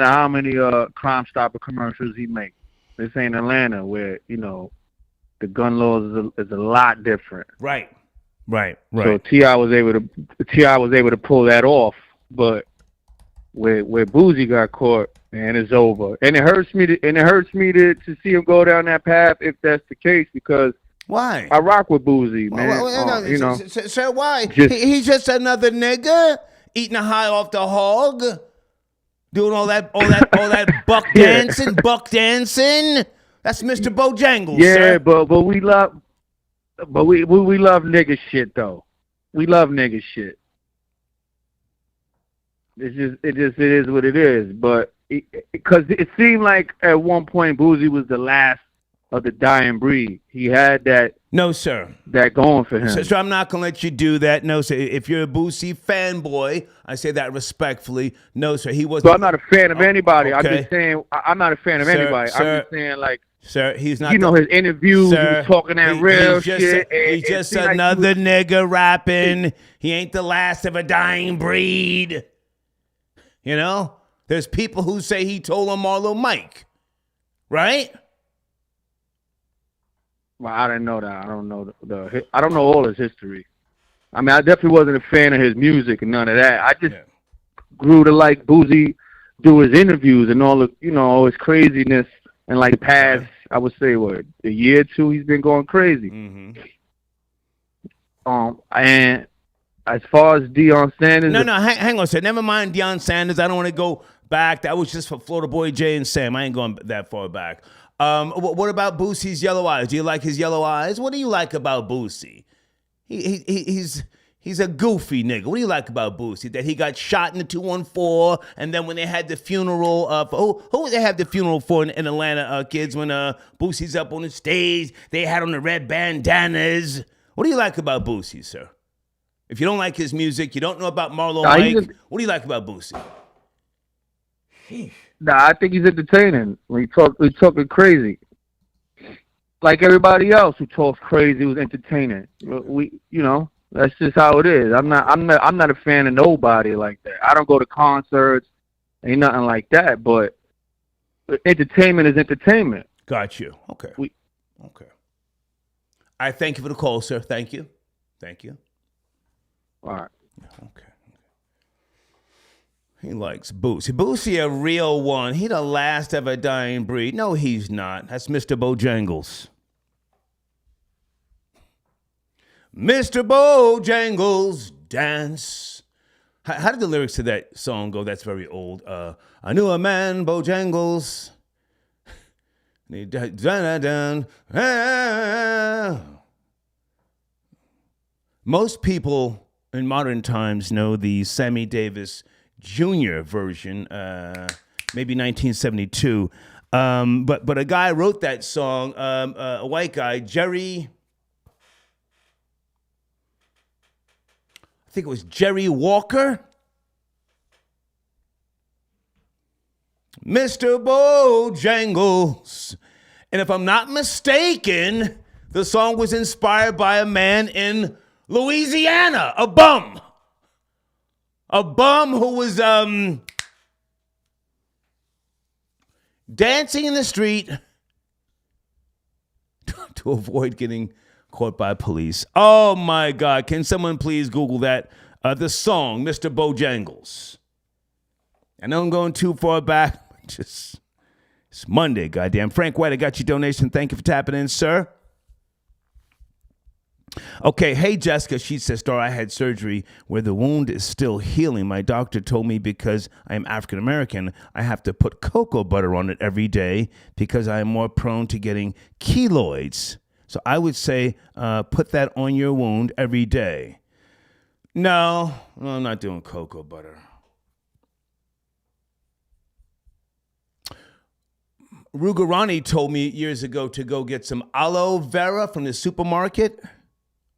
how many Crime Stopper commercials he makes. This ain't Atlanta where the gun laws is a lot different. Right. So T.I. was able to pull that off, but where Boosie got caught, man, it's over. And it hurts me to see him go down that path if that's the case, because why? I rock with Boosie, man. Sir, why? He's just another nigga eating a high off the hog, doing all that buck dancing. That's Mr. Bojangles. Yeah, sir. but we love nigga shit though. We love nigga shit. It is what it is. But because it seemed like at one point Boosie was the last of the dying breed. He had that. No, sir. That going for him. So I'm not gonna let you do that. No, sir. If you're a Boosie fanboy, I say that respectfully. No, sir. He wasn't. So I'm not a fan of anybody. Okay. I'm just saying I'm not a fan of anybody. I'm just saying like. Sir, he's not. His interviews, he was talking that real shit. He's just another nigga rapping. He ain't the last of a dying breed. There's people who say he told on Marlo Mike, right? Well, I didn't know that. I don't know I don't know all his history. I mean, I definitely wasn't a fan of his music and none of that. I just grew to like Boosie do his interviews and all all his craziness. And like the past, I would say, a year or two, he's been going crazy. Mm-hmm. And as far as Deion Sanders, no, hang on a second. Never mind Deion Sanders. I don't want to go back. That was just for Florida Boy Jay and Sam. I ain't going that far back. What about Boosie's yellow eyes? Do you like his yellow eyes? What do you like about Boosie? He's a goofy nigga. What do you like about Boosie? That he got shot in the 214, and then when they had the funeral who they have the funeral for in Atlanta, kids, when Boosie's up on the stage, they had on the red bandanas. What do you like about Boosie, sir? If you don't like his music, you don't know about Marlo Mike, what do you like about Boosie? I think he's entertaining. When he talking crazy. Like everybody else who talks crazy was entertaining. That's just how it is. I'm not a fan of nobody like that. I don't go to concerts, ain't nothing like that. But entertainment is entertainment. Got you. Okay. Okay. I thank you for the call, sir. Thank you. All right. Okay. He likes Boosie. Boosie a real one. He the last of a dying breed. No, he's not. That's Mr. Bojangles. Mr. Bojangles dance. How did the lyrics to that song go? That's very old. I knew a man, Bojangles. Most people in modern times know the Sammy Davis Jr. version, maybe 1972. But a guy wrote that song, a white guy, Jerry. I think it was Jerry Walker. Mr. Bojangles. And if I'm not mistaken, the song was inspired by a man in Louisiana, a bum. A bum who was dancing in the street to avoid getting caught by police. Oh my God. Can someone please Google that? The song, Mr. Bojangles. I know I'm going too far back. It's Monday, goddamn. Frank White, I got your donation. Thank you for tapping in, sir. Okay, hey Jessica, she says, Star, I had surgery where the wound is still healing. My doctor told me because I am African American, I have to put cocoa butter on it every day because I am more prone to getting keloids. So I would say put that on your wound every day. No, I'm not doing cocoa butter. Rugarani told me years ago to go get some aloe vera from the supermarket.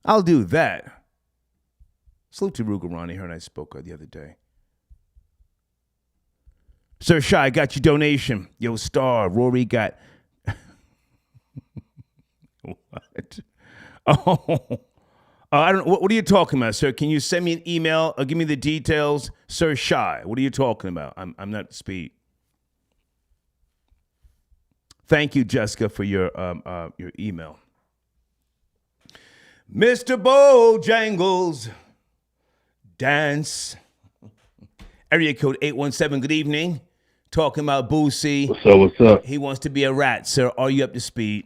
I'll do that. Salute to Rugarani. Her and I spoke the other day. Sir Shy, got your donation. Yo, Star, Rory got... What? Oh, I don't. What are you talking about, sir? Can you send me an email or give me the details, Sir Shy? What are you talking about? I'm not at speed. Thank you, Jessica, for your email. Mr. Bojangles, dance. Area code 817. Good evening. Talking about Boosie. What's up? What's up? He wants to be a rat, sir. Are you up to speed?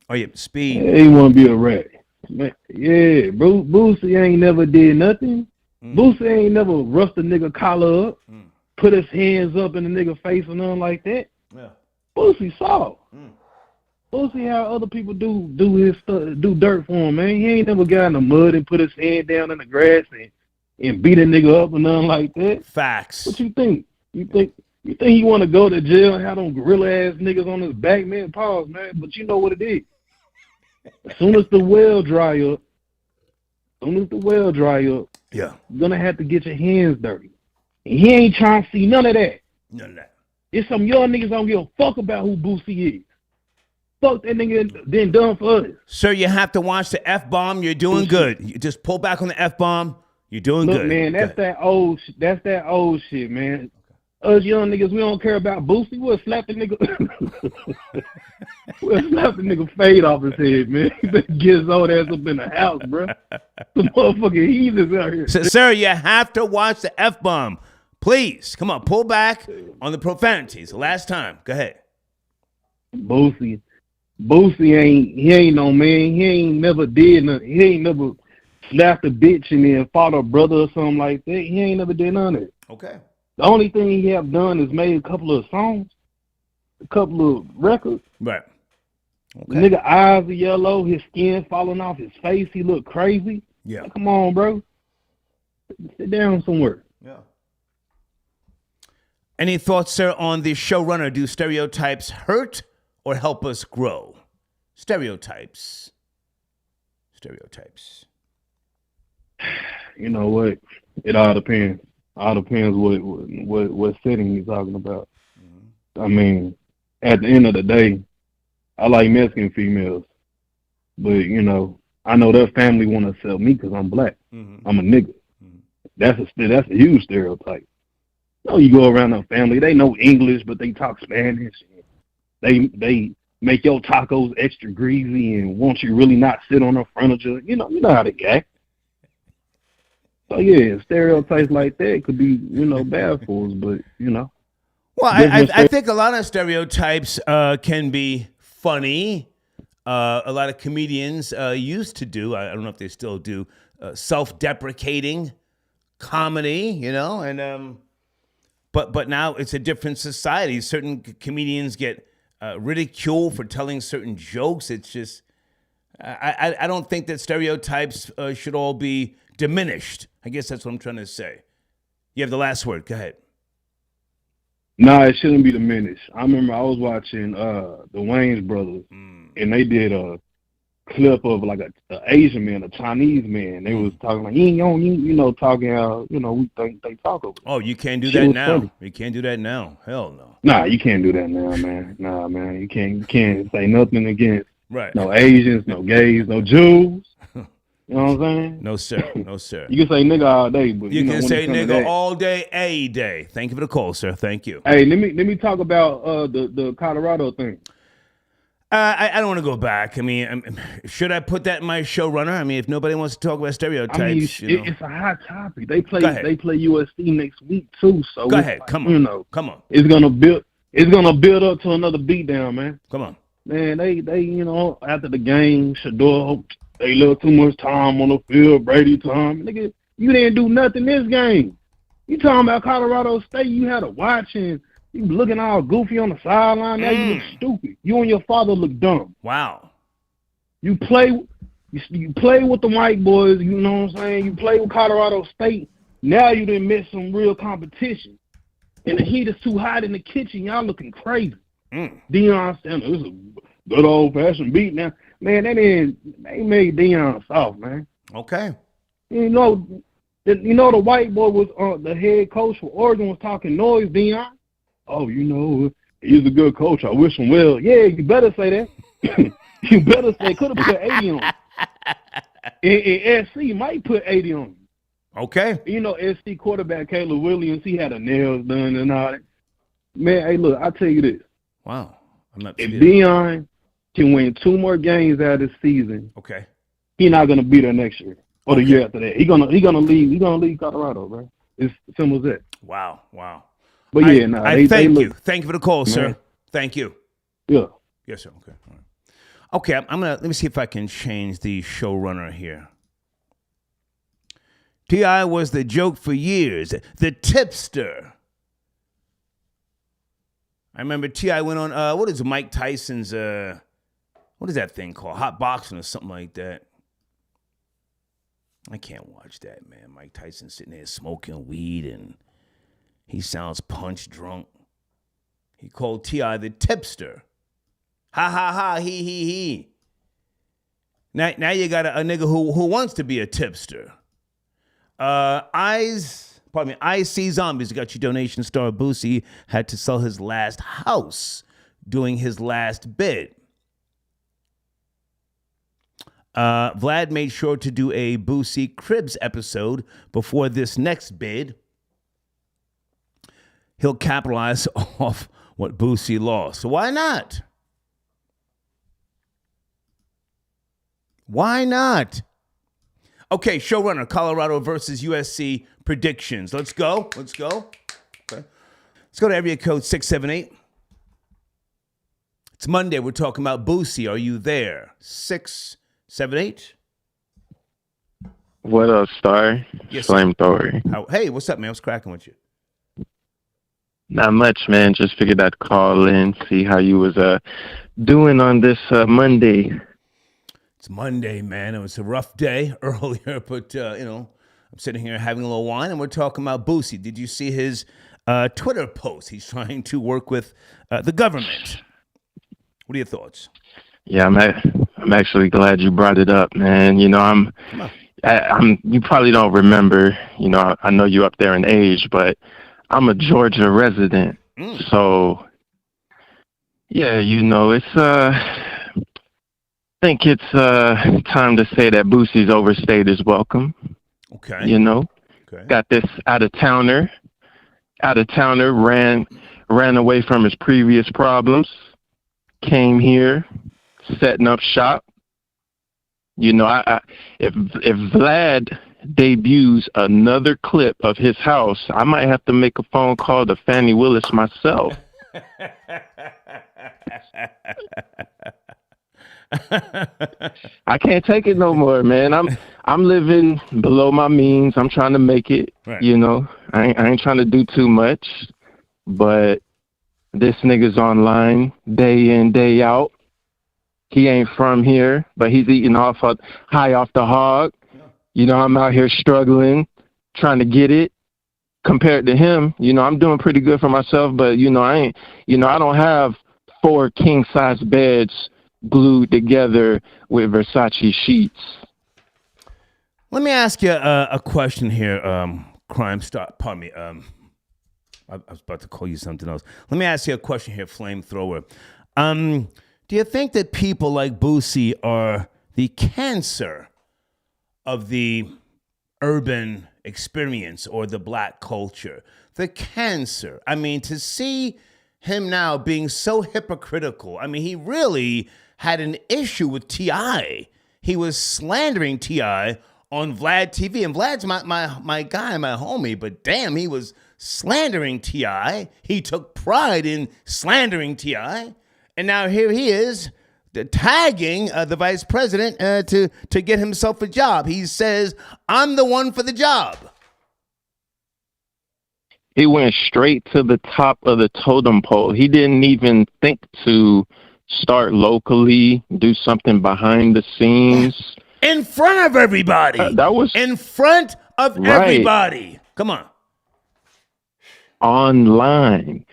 Are you up to speed? He want to be a rat. Man, yeah, bro. Boosie ain't never did nothing. Boosie ain't never roughed a nigga collar up, put his hands up in the nigga face or nothing like that. Yeah. Boosie soft. Boosie how other people do his stuff, do dirt for him, man. He ain't never got in the mud and put his hand down in the grass and beat a nigga up or nothing like that. Facts. What you think? You think he want to go to jail and have them gorilla ass niggas on his back, man? Pause, man. But you know what it is. As soon as the well dry up, Yeah. you're gonna have to get your hands dirty. And he ain't trying to see none of that. None of that. It's some young niggas don't give a fuck about who Boosie is. Fuck that nigga then done for us. Sir, you have to watch the F-bomb. You're doing good. You just pull back on the F-bomb. You're doing Look, good. man, that's that old shit, man. Us young niggas, we don't care about Boosie. We'll slap the nigga. We'll slap the nigga fade off his head, man. He better get his old ass up in the house, bro. Some motherfucking heathens out here. Sir, you have to watch the F-bomb. Please, come on, pull back on the profanities. Last time. Go ahead. Boosie ain't no man. He ain't never did nothing. He ain't never slapped a bitch and then fought a brother or something like that. He ain't never did none of it. Okay. The only thing he have done is made a couple of songs, a couple of records. Right. Okay. The nigga eyes are yellow, his skin falling off his face, he look crazy. Yeah. Like, come on, bro. Sit down somewhere. Yeah. Any thoughts, sir, on the showrunner? Do stereotypes hurt or help us grow? Stereotypes. You know what? It all depends. All depends what setting you're talking about. I mean, at the end of the day, I like Mexican females, but you know, I know their family want to sell me because I'm black. I'm a nigga. That's a huge stereotype. You know, you go around their family, they know English, but they talk Spanish. They make your tacos extra greasy and want you really not sit on their furniture. You know how they act. So yeah, stereotypes like that could be, bad for us, but Well, I think a lot of stereotypes can be funny. A lot of comedians used to do, I don't know if they still do, self-deprecating comedy, and but now it's a different society. Certain comedians get ridiculed for telling certain jokes. It's just, I don't think that stereotypes should all be diminished. I guess that's what I'm trying to say. You have the last word. Go ahead. Nah, it shouldn't be diminished. I remember I was watching the Wayans brothers, and they did a clip of like an Asian man, a Chinese man. They was talking like, talking how, we think they talk over. Oh, you can't do that now. Funny. You can't do that now. Hell no. Nah, you can't do that now, man. Nah, man, you can't say nothing against no Asians, no gays, no Jews. You know what I'm saying? No, sir. No, sir. You can say nigga all day, but you can say nigga all day, a day. Thank you for the call, sir. Thank you. Hey, let me talk about the Colorado thing. I don't want to go back. I mean, should I put that in my showrunner? I mean, if nobody wants to talk about stereotypes, it's a hot topic. They play USC next week too. So go ahead, come on, come on. It's gonna build up to another beatdown, man. Come on, man. They after the game, Shador they left too much time on the field, Brady time. Nigga, you didn't do nothing this game. You talking about Colorado State, you had to watch and you looking all goofy on the sideline. Now you look stupid. You and your father look dumb. Wow. You play with the white boys, you know what I'm saying? You play with Colorado State. Now you done miss some real competition. And the heat is too hot in the kitchen. Y'all looking crazy. Deion Sanders, this is a good old-fashioned beat now. Man, they made Deion soft, man. Okay. You know the white boy was the head coach for Oregon was talking noise, Deion. Oh, you know, he's a good coach. I wish him well. Yeah, you better say that. You better say could have put 80 on him. And SC might put 80 on him. Okay. You know, SC quarterback Caleb Williams, he had a nails done and all that. Man, hey, look, I'll tell you this. Wow. I'm not. If Deion can win 2 more games out of this season, okay, he's not gonna be there next year or the year after that. He gonna leave Colorado, bro. It's simple as that. Wow. But yeah, thank you. Thank you for the call, sir. Thank you. Yeah. Yes, sir. Okay. All right. Okay, let me see if I can change the showrunner here. T.I. was the joke for years, the tipster. I remember T.I. went on, what is Mike Tyson's, what is that thing called? Hot boxing or something like that. I can't watch that, man. Mike Tyson sitting there smoking weed and he sounds punch drunk. He called T.I. the tipster. Ha, ha, ha, he. Now you got a nigga who wants to be a tipster. I See Zombies got your donation. Star Boosie had to sell his last house doing his last bid. Vlad made sure to do a Boosie Cribs episode before this next bid. He'll capitalize off what Boosie lost. So why not? Why not? Okay, showrunner, Colorado versus USC predictions. Let's go. Okay. Let's go to area code 678. It's Monday. We're talking about Boosie. Are you there? 678. What up, Star? Yes, Flamethrower. Hey, what's up, man? What's cracking with you? Not much, man. Just figured I'd call in, see how you was doing on this Monday. It's Monday, man. It was a rough day earlier, but, I'm sitting here having a little wine, and we're talking about Boosie. Did you see his Twitter post? He's trying to work with the government. What are your thoughts? Yeah, I'm actually glad you brought it up, man. You know, I'm you probably don't remember, I know you up there in age, but I'm a Georgia resident. So, yeah, it's I think it's time to say that Boosie's overstayed his welcome. Okay. Okay. Got this out-of-towner ran away from his previous problems, came here, setting up shop. If Vlad debuts another clip of his house, I might have to make a phone call to Fannie Willis myself. I can't take it no more, man. I'm living below my means. I'm trying to make it. Right. I ain't trying to do too much, but this nigga's online day in, day out. He ain't from here, but he's eating high off the hog. I'm out here struggling, trying to get it. Compared to him, I'm doing pretty good for myself, but I don't have 4 king-size beds glued together with Versace sheets. Let me ask you a question here, Crime Star. Pardon me. I was about to call you something else. Let me ask you a question here, Flamethrower. Do you think that people like Boosie are the cancer of the urban experience or the black culture? The cancer. I mean, to see him now being so hypocritical. I mean, he really had an issue with T.I. He was slandering T.I. on Vlad TV. And Vlad's my guy, my homie. But damn, he was slandering T.I. He took pride in slandering T.I. And now here he is, tagging the vice president to get himself a job. He says, "I'm the one for the job." He went straight to the top of the totem pole. He didn't even think to start locally, do something behind the scenes. In front of everybody. That was in front of everybody. Come on. Online.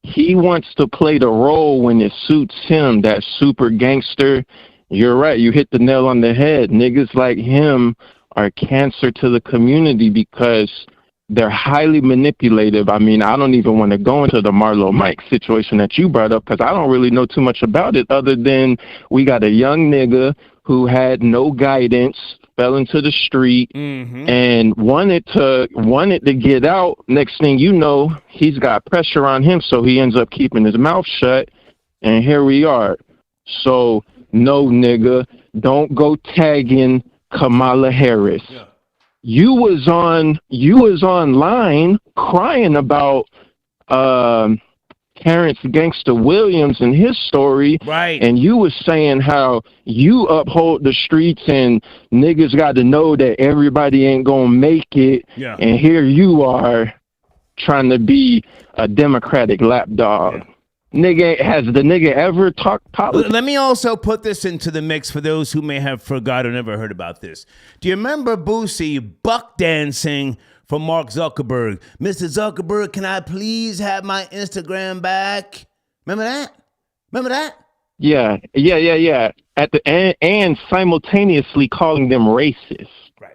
He wants to play the role when it suits him, that super gangster. You're right. You hit the nail on the head. Niggas like him are cancer to the community because they're highly manipulative. I mean, I don't even want to go into the Marlo Mike situation that you brought up because I don't really know too much about it other than we got a young nigga who had no guidance, fell into the street, and wanted to get out. Next thing you know, he's got pressure on him, so he ends up keeping his mouth shut, and here we are. So, no, nigga, don't go tagging Kamala Harris. Yeah. You was online crying about Terrence Gangster Williams and his story, right? And you was saying how you uphold the streets and niggas got to know that everybody ain't gonna make it. Yeah. And here you are trying to be a Democratic lapdog. Yeah. Nigga, has the nigga ever talked politics? Let me also put this into the mix for those who may have forgot or never heard about this. Do you remember Boosie buck dancing for Mark Zuckerberg? Mr. Zuckerberg, can I please have my Instagram back? Remember that? Yeah. At the end, and simultaneously calling them racist. Right.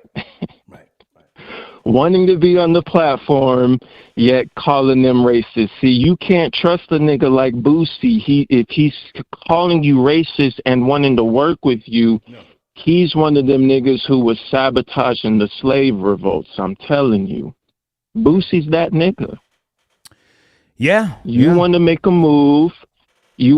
Wanting to be on the platform, yet calling them racist. See, you can't trust a nigga like Boosie. If he's calling you racist and wanting to work with you, he's one of them niggas who was sabotaging the slave revolts. I'm telling you. Boosie's that nigga. Yeah. You want to make a move. He's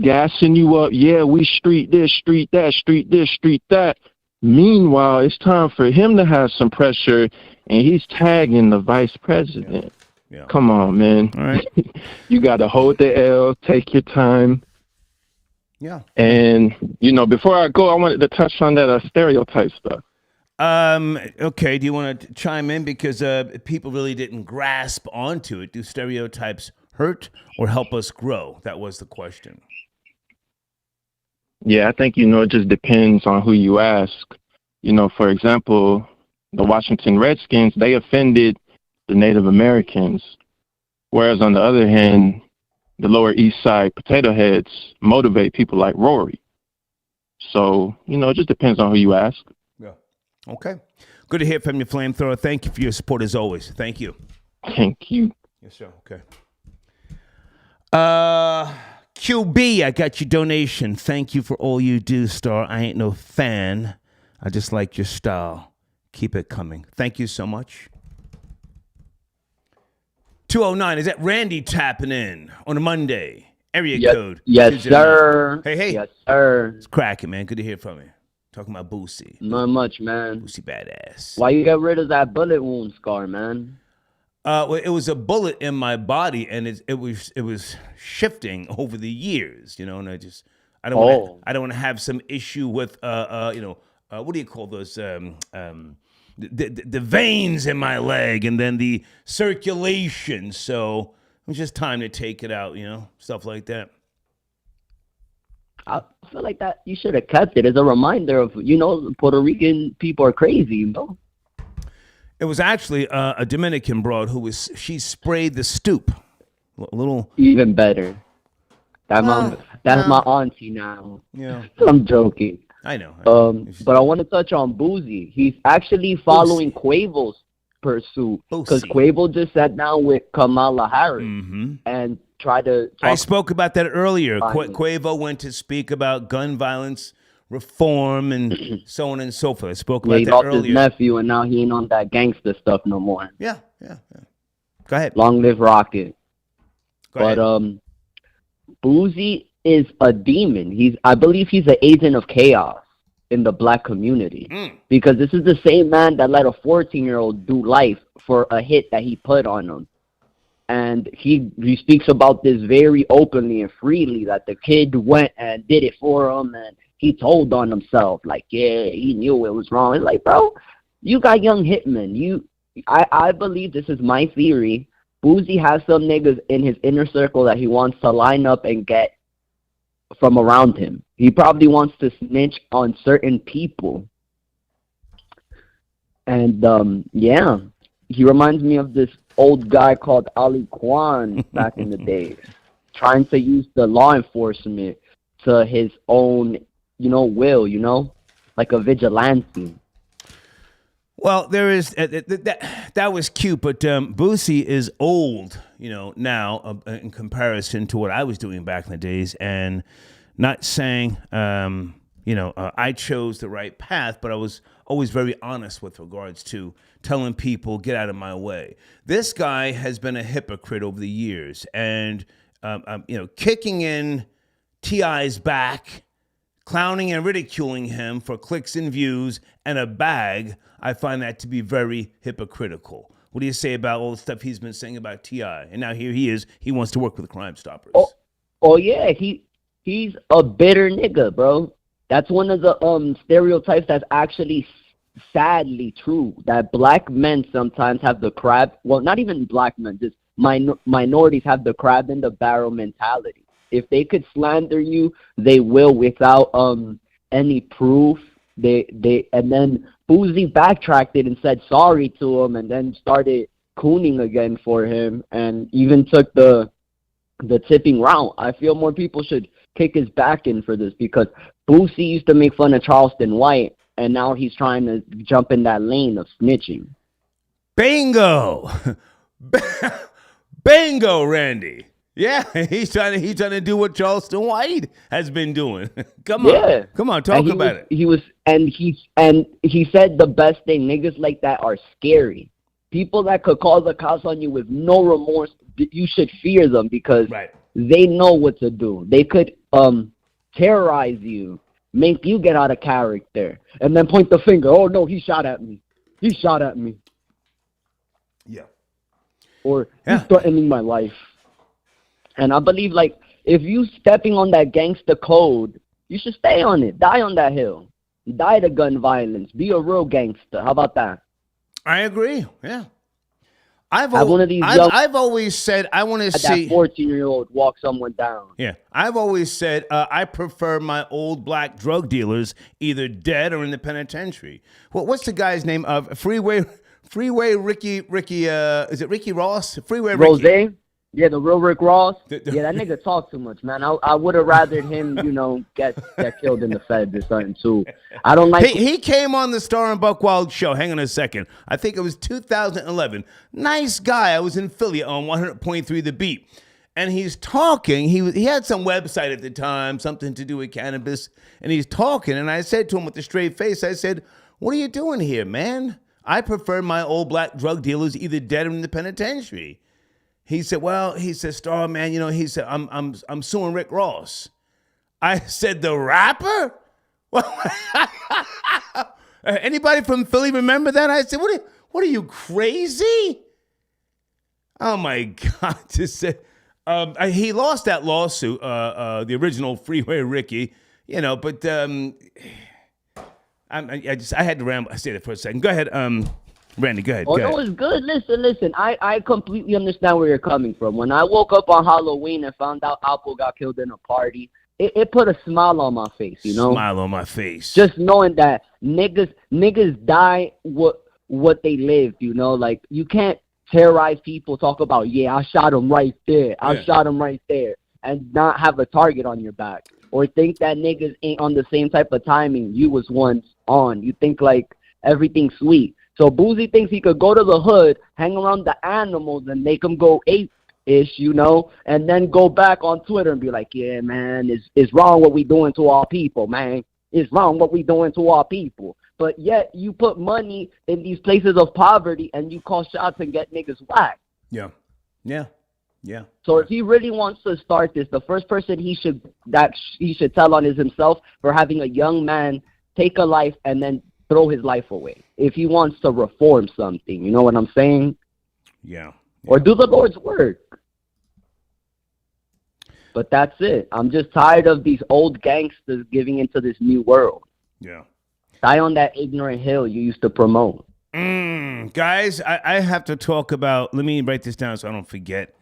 gassing you up. Yeah, we street this, street that, street this, street that. Meanwhile, it's time for him to have some pressure, and he's tagging the vice president. Yeah. Come on, man. All right. You got to hold the L, take your time. Yeah. And, before I go, I wanted to touch on that stereotype stuff. Okay, do you want to chime in? Because people really didn't grasp onto it. Do stereotypes hurt or help us grow? That was the question. Yeah, I think, it just depends on who you ask. For example, the Washington Redskins, they offended the Native Americans. Whereas on the other hand, the Lower East Side Potato Heads motivate people like Rory. So, it just depends on who you ask. Yeah. Okay. Good to hear from you, Flamethrower. Thank you for your support as always. Thank you. Thank you. Yes, sir. Okay. QB, I got your donation. Thank you for all you do, Star. I ain't no fan. I just like your style. Keep it coming. Thank you so much. 209, is that Randy tapping in on a Monday? Area code. Yes, sir. Hey. Yes, sir. It's cracking, man. Good to hear from you. Talking about Boosie. Not much, man. Boosie Badazz. Why you got rid of that bullet wound scar, man? Well, it was a bullet in my body, and it was shifting over the years, and I don't want to have some issue with what do you call those the veins in my leg, and then the circulation. So it was just time to take it out, stuff like that. I feel like that you should have kept it as a reminder of Puerto Rican people are crazy, It was actually a Dominican broad she sprayed the stoop. A little. Even better. That's my auntie now. Yeah. I'm joking. I know. But I want to touch on Boosie. He's actually following Quavo's pursuit. Because Quavo just sat down with Kamala Harris and tried to I spoke about that earlier. Quavo went to speak about gun violence reform and so on and so forth. I spoke about that earlier. His nephew, and now he ain't on that gangster stuff no more. Yeah. Go ahead. Long live Rocket. Go ahead. Boosie is a demon. I believe he's an agent of chaos in the black community. Because this is the same man that let a 14-year-old do life for a hit that he put on him. And he speaks about this very openly and freely, that the kid went and did it for him, and he told on himself, like, yeah, he knew it was wrong. It's like, bro, you got young hitmen. I believe, this is my theory, Boosie has some niggas in his inner circle that he wants to line up and get from around him. He probably wants to snitch on certain people. And, yeah, he reminds me of this old guy called Ali Kwan back in the days, trying to use the law enforcement to his own, will, like a vigilante. Well, there is that was cute, but Boosie is old, now in comparison to what I was doing back in the days, and not saying, I chose the right path, but I was always very honest with regards to telling people, get out of my way. This guy has been a hypocrite over the years, and kicking in T.I.'s back, clowning and ridiculing him for clicks and views and a bag. I find that to be very hypocritical. What do you say about all the stuff he's been saying about T.I.? And now here he is. He wants to work with Crime Stoppers. Oh yeah, he's a bitter nigga, bro. That's one of the stereotypes that's actually sadly true, that black men sometimes have the crab, well, not even black men, just minorities have the crab in the barrel mentality. If they could slander you, they will without any proof. And then Boosie backtracked it and said sorry to him, and then started cooning again for him, and even took the tipping route. I feel more people should kick his back in for this, because Boosie used to make fun of Charleston White, and now he's trying to jump in that lane of snitching. Bingo! Bingo, Randy. Yeah, he's trying to do what Charleston White has been doing. Come on, talk about it. He said the best thing: niggas like that are scary. People that could call the cops on you with no remorse, you should fear them, because they know what to do. They could terrorize you, make you get out of character, and then point the finger. Oh no, he shot at me. He shot at me. Yeah. Or he's threatening my life. And I believe, like, if you stepping on that gangster code, you should stay on it. Die on that hill. Die to gun violence. Be a real gangster. How about that? I agree. Yeah. I've always said I want to see that 14-year-old walk someone down. Yeah. I've always said I prefer my old black drug dealers either dead or in the penitentiary. Well, what's the guy's name? Freeway Ricky. Is it Ricky Ross? Freeway Ricky. Rose? Yeah, the real Rick Ross. Yeah, that nigga talk too much, man. I would have rathered him, get killed in the Fed or something too. I don't like. He came on the Star and Buckwild show. Hang on a second. I think it was 2011. Nice guy. I was in Philly on 100.3 The Beat, and he's talking. He had some website at the time, something to do with cannabis, and he's talking. And I said to him with a straight face, I said, "What are you doing here, man? I prefer my old black drug dealers either dead or in the penitentiary." He said, Star, man, he said, I'm suing Rick Ross. I said, the rapper? Anybody from Philly remember that? I said, what are you, crazy? Oh my God. He lost that lawsuit, the original Freeway Ricky, but I had to ramble. I said it for a second. Go ahead, Randy, go ahead. Oh, no, it's good. Listen. I completely understand where you're coming from. When I woke up on Halloween and found out Apple got killed in a party, it put a smile on my face, Smile on my face. Just knowing that niggas die what they lived, Like, you can't terrorize people, talk about, I shot him right there. Shot him right there. And not have a target on your back. Or think that niggas ain't on the same type of timing you was once on. You think, like, everything's sweet. So Boosie thinks he could go to the hood, hang around the animals, and make them go ape-ish, and then go back on Twitter and be like, yeah, man, it's wrong what we doing to our people, man. It's wrong what we doing to our people. But yet you put money in these places of poverty and you call shots and get niggas whacked. Yeah. So if he really wants to start this, the first person he should tell on is himself for having a young man take a life and then throw his life away if he wants to reform something. You know what I'm saying? Yeah. or do the Lord's work. But that's it. I'm just tired of these old gangsters giving into this new world. Yeah. Die on that ignorant hill you used to promote. Guys, I have to talk about, let me write this down so I don't forget.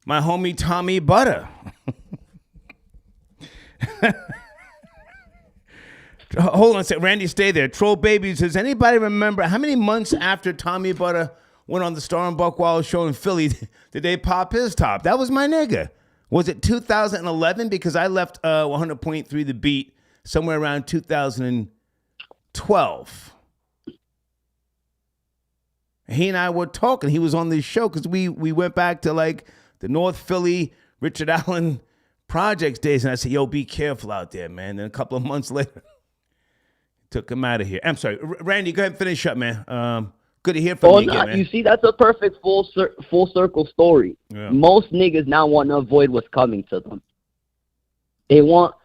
My homie Tommy Butter. Hold on a second. Randy, stay there. Troll Babies, does anybody remember how many months after Tommy Butter went on the Star and Buckwild show in Philly did they pop his top? That was my nigga. Was it 2011? Because I left 100.3 The Beat somewhere around 2012. He and I were talking. He was on this show because we went back to like the North Philly, Richard Allen Projects days. And I said, yo, be careful out there, man. Then a couple of months later, took him out of here. I'm sorry. Randy, go ahead and finish up, man. Good to hear from you again, man. You see, that's a perfect full circle story. Yeah. Most niggas now want to avoid what's coming to them. They want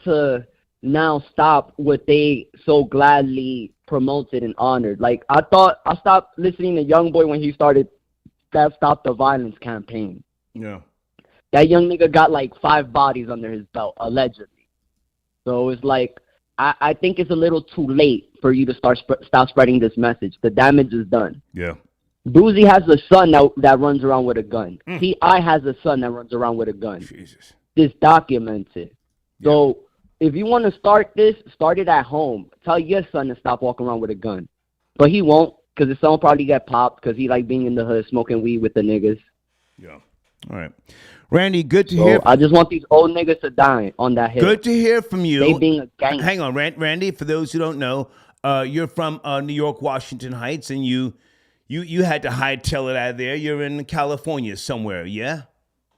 to now stop what they so gladly promoted and honored. Like, I stopped listening to YoungBoy when he started that Stop the Violence campaign. Yeah. That young nigga got like 5 bodies under his belt, allegedly. So it's like, I think it's a little too late for you to stop spreading this message. The damage is done. Yeah. Boosie has a son that runs around with a gun. T.I. has a son that runs around with a gun. Jesus. This documented. Yeah. So if you want to start this, start it at home. Tell your son to stop walking around with a gun. But he won't, because his son will probably get popped because he like being in the hood smoking weed with the niggas. Yeah. All right. Randy, good to hear. I just want these old niggas to die on that hill. Good to hear from you. They being a gang. Hang on, Randy. For those who don't know, you're from New York, Washington Heights, and you had to hightail it out of there. You're in California somewhere, yeah?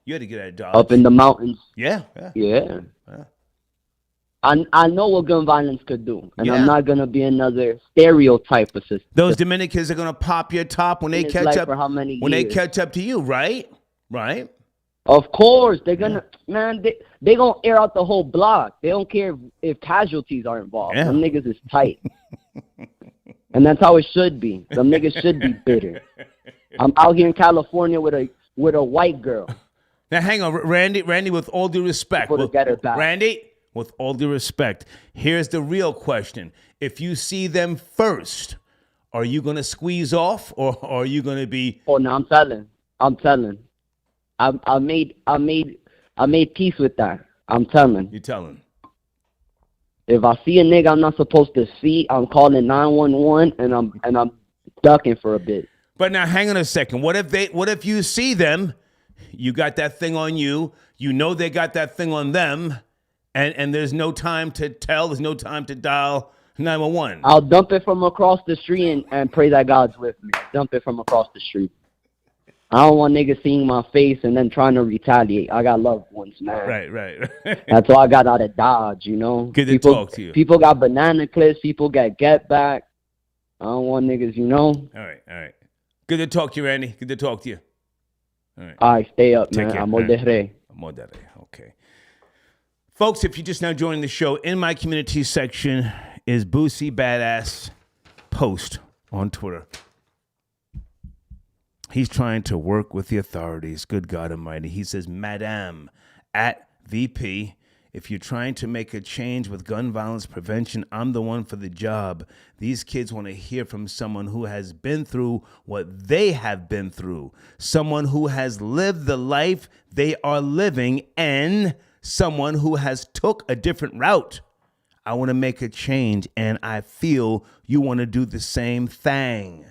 You had to get out of Dodge. Up in the mountains. Yeah. Yeah. I know what gun violence could do, and I'm not gonna be another stereotype assistant. Those Dominicans are gonna pop your top when they catch up. For how many when years? they catch up to you, right? Right. Of course, they're gonna they gonna air out the whole block. They don't care if casualties are involved. Some niggas is tight, and that's how it should be. Some niggas should be bitter. I'm out here in California with a white girl. Now hang on, Randy. With all due respect, Randy. With all due respect, here's the real question: if you see them first, are you gonna squeeze off, or are you gonna be? Oh no, I'm telling. I made peace with that. I'm telling. You telling? If I see a nigga I'm not supposed to see, I'm calling 911 and I'm ducking for a bit. But now hang on a second. What if you see them, you got that thing on you, you know they got that thing on them, and there's no time to tell, there's no time to dial 911. I'll dump it from across the street and pray that God's with me. Dump it from across the street. I don't want niggas seeing my face and then trying to retaliate. I got loved ones, man. Right. That's why I got out of Dodge, you know? Good to talk to you. People got banana clips. People get back. I don't want niggas, you know? All right. Good to talk to you, Randy. Good to talk to you. All right, stay up, Take man. care, Amor de rey. Okay. Folks, if you're just now joining the show, in my community section is Boosie Badazz post on Twitter. He's trying to work with the authorities. Good God Almighty. He says, Madame, at VP, if you're trying to make a change with gun violence prevention, I'm the one for the job. These kids want to hear from someone who has been through what they have been through, someone who has lived the life they are living, and someone who has took a different route. I want to make a change, and I feel you want to do the same thing.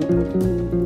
Bye.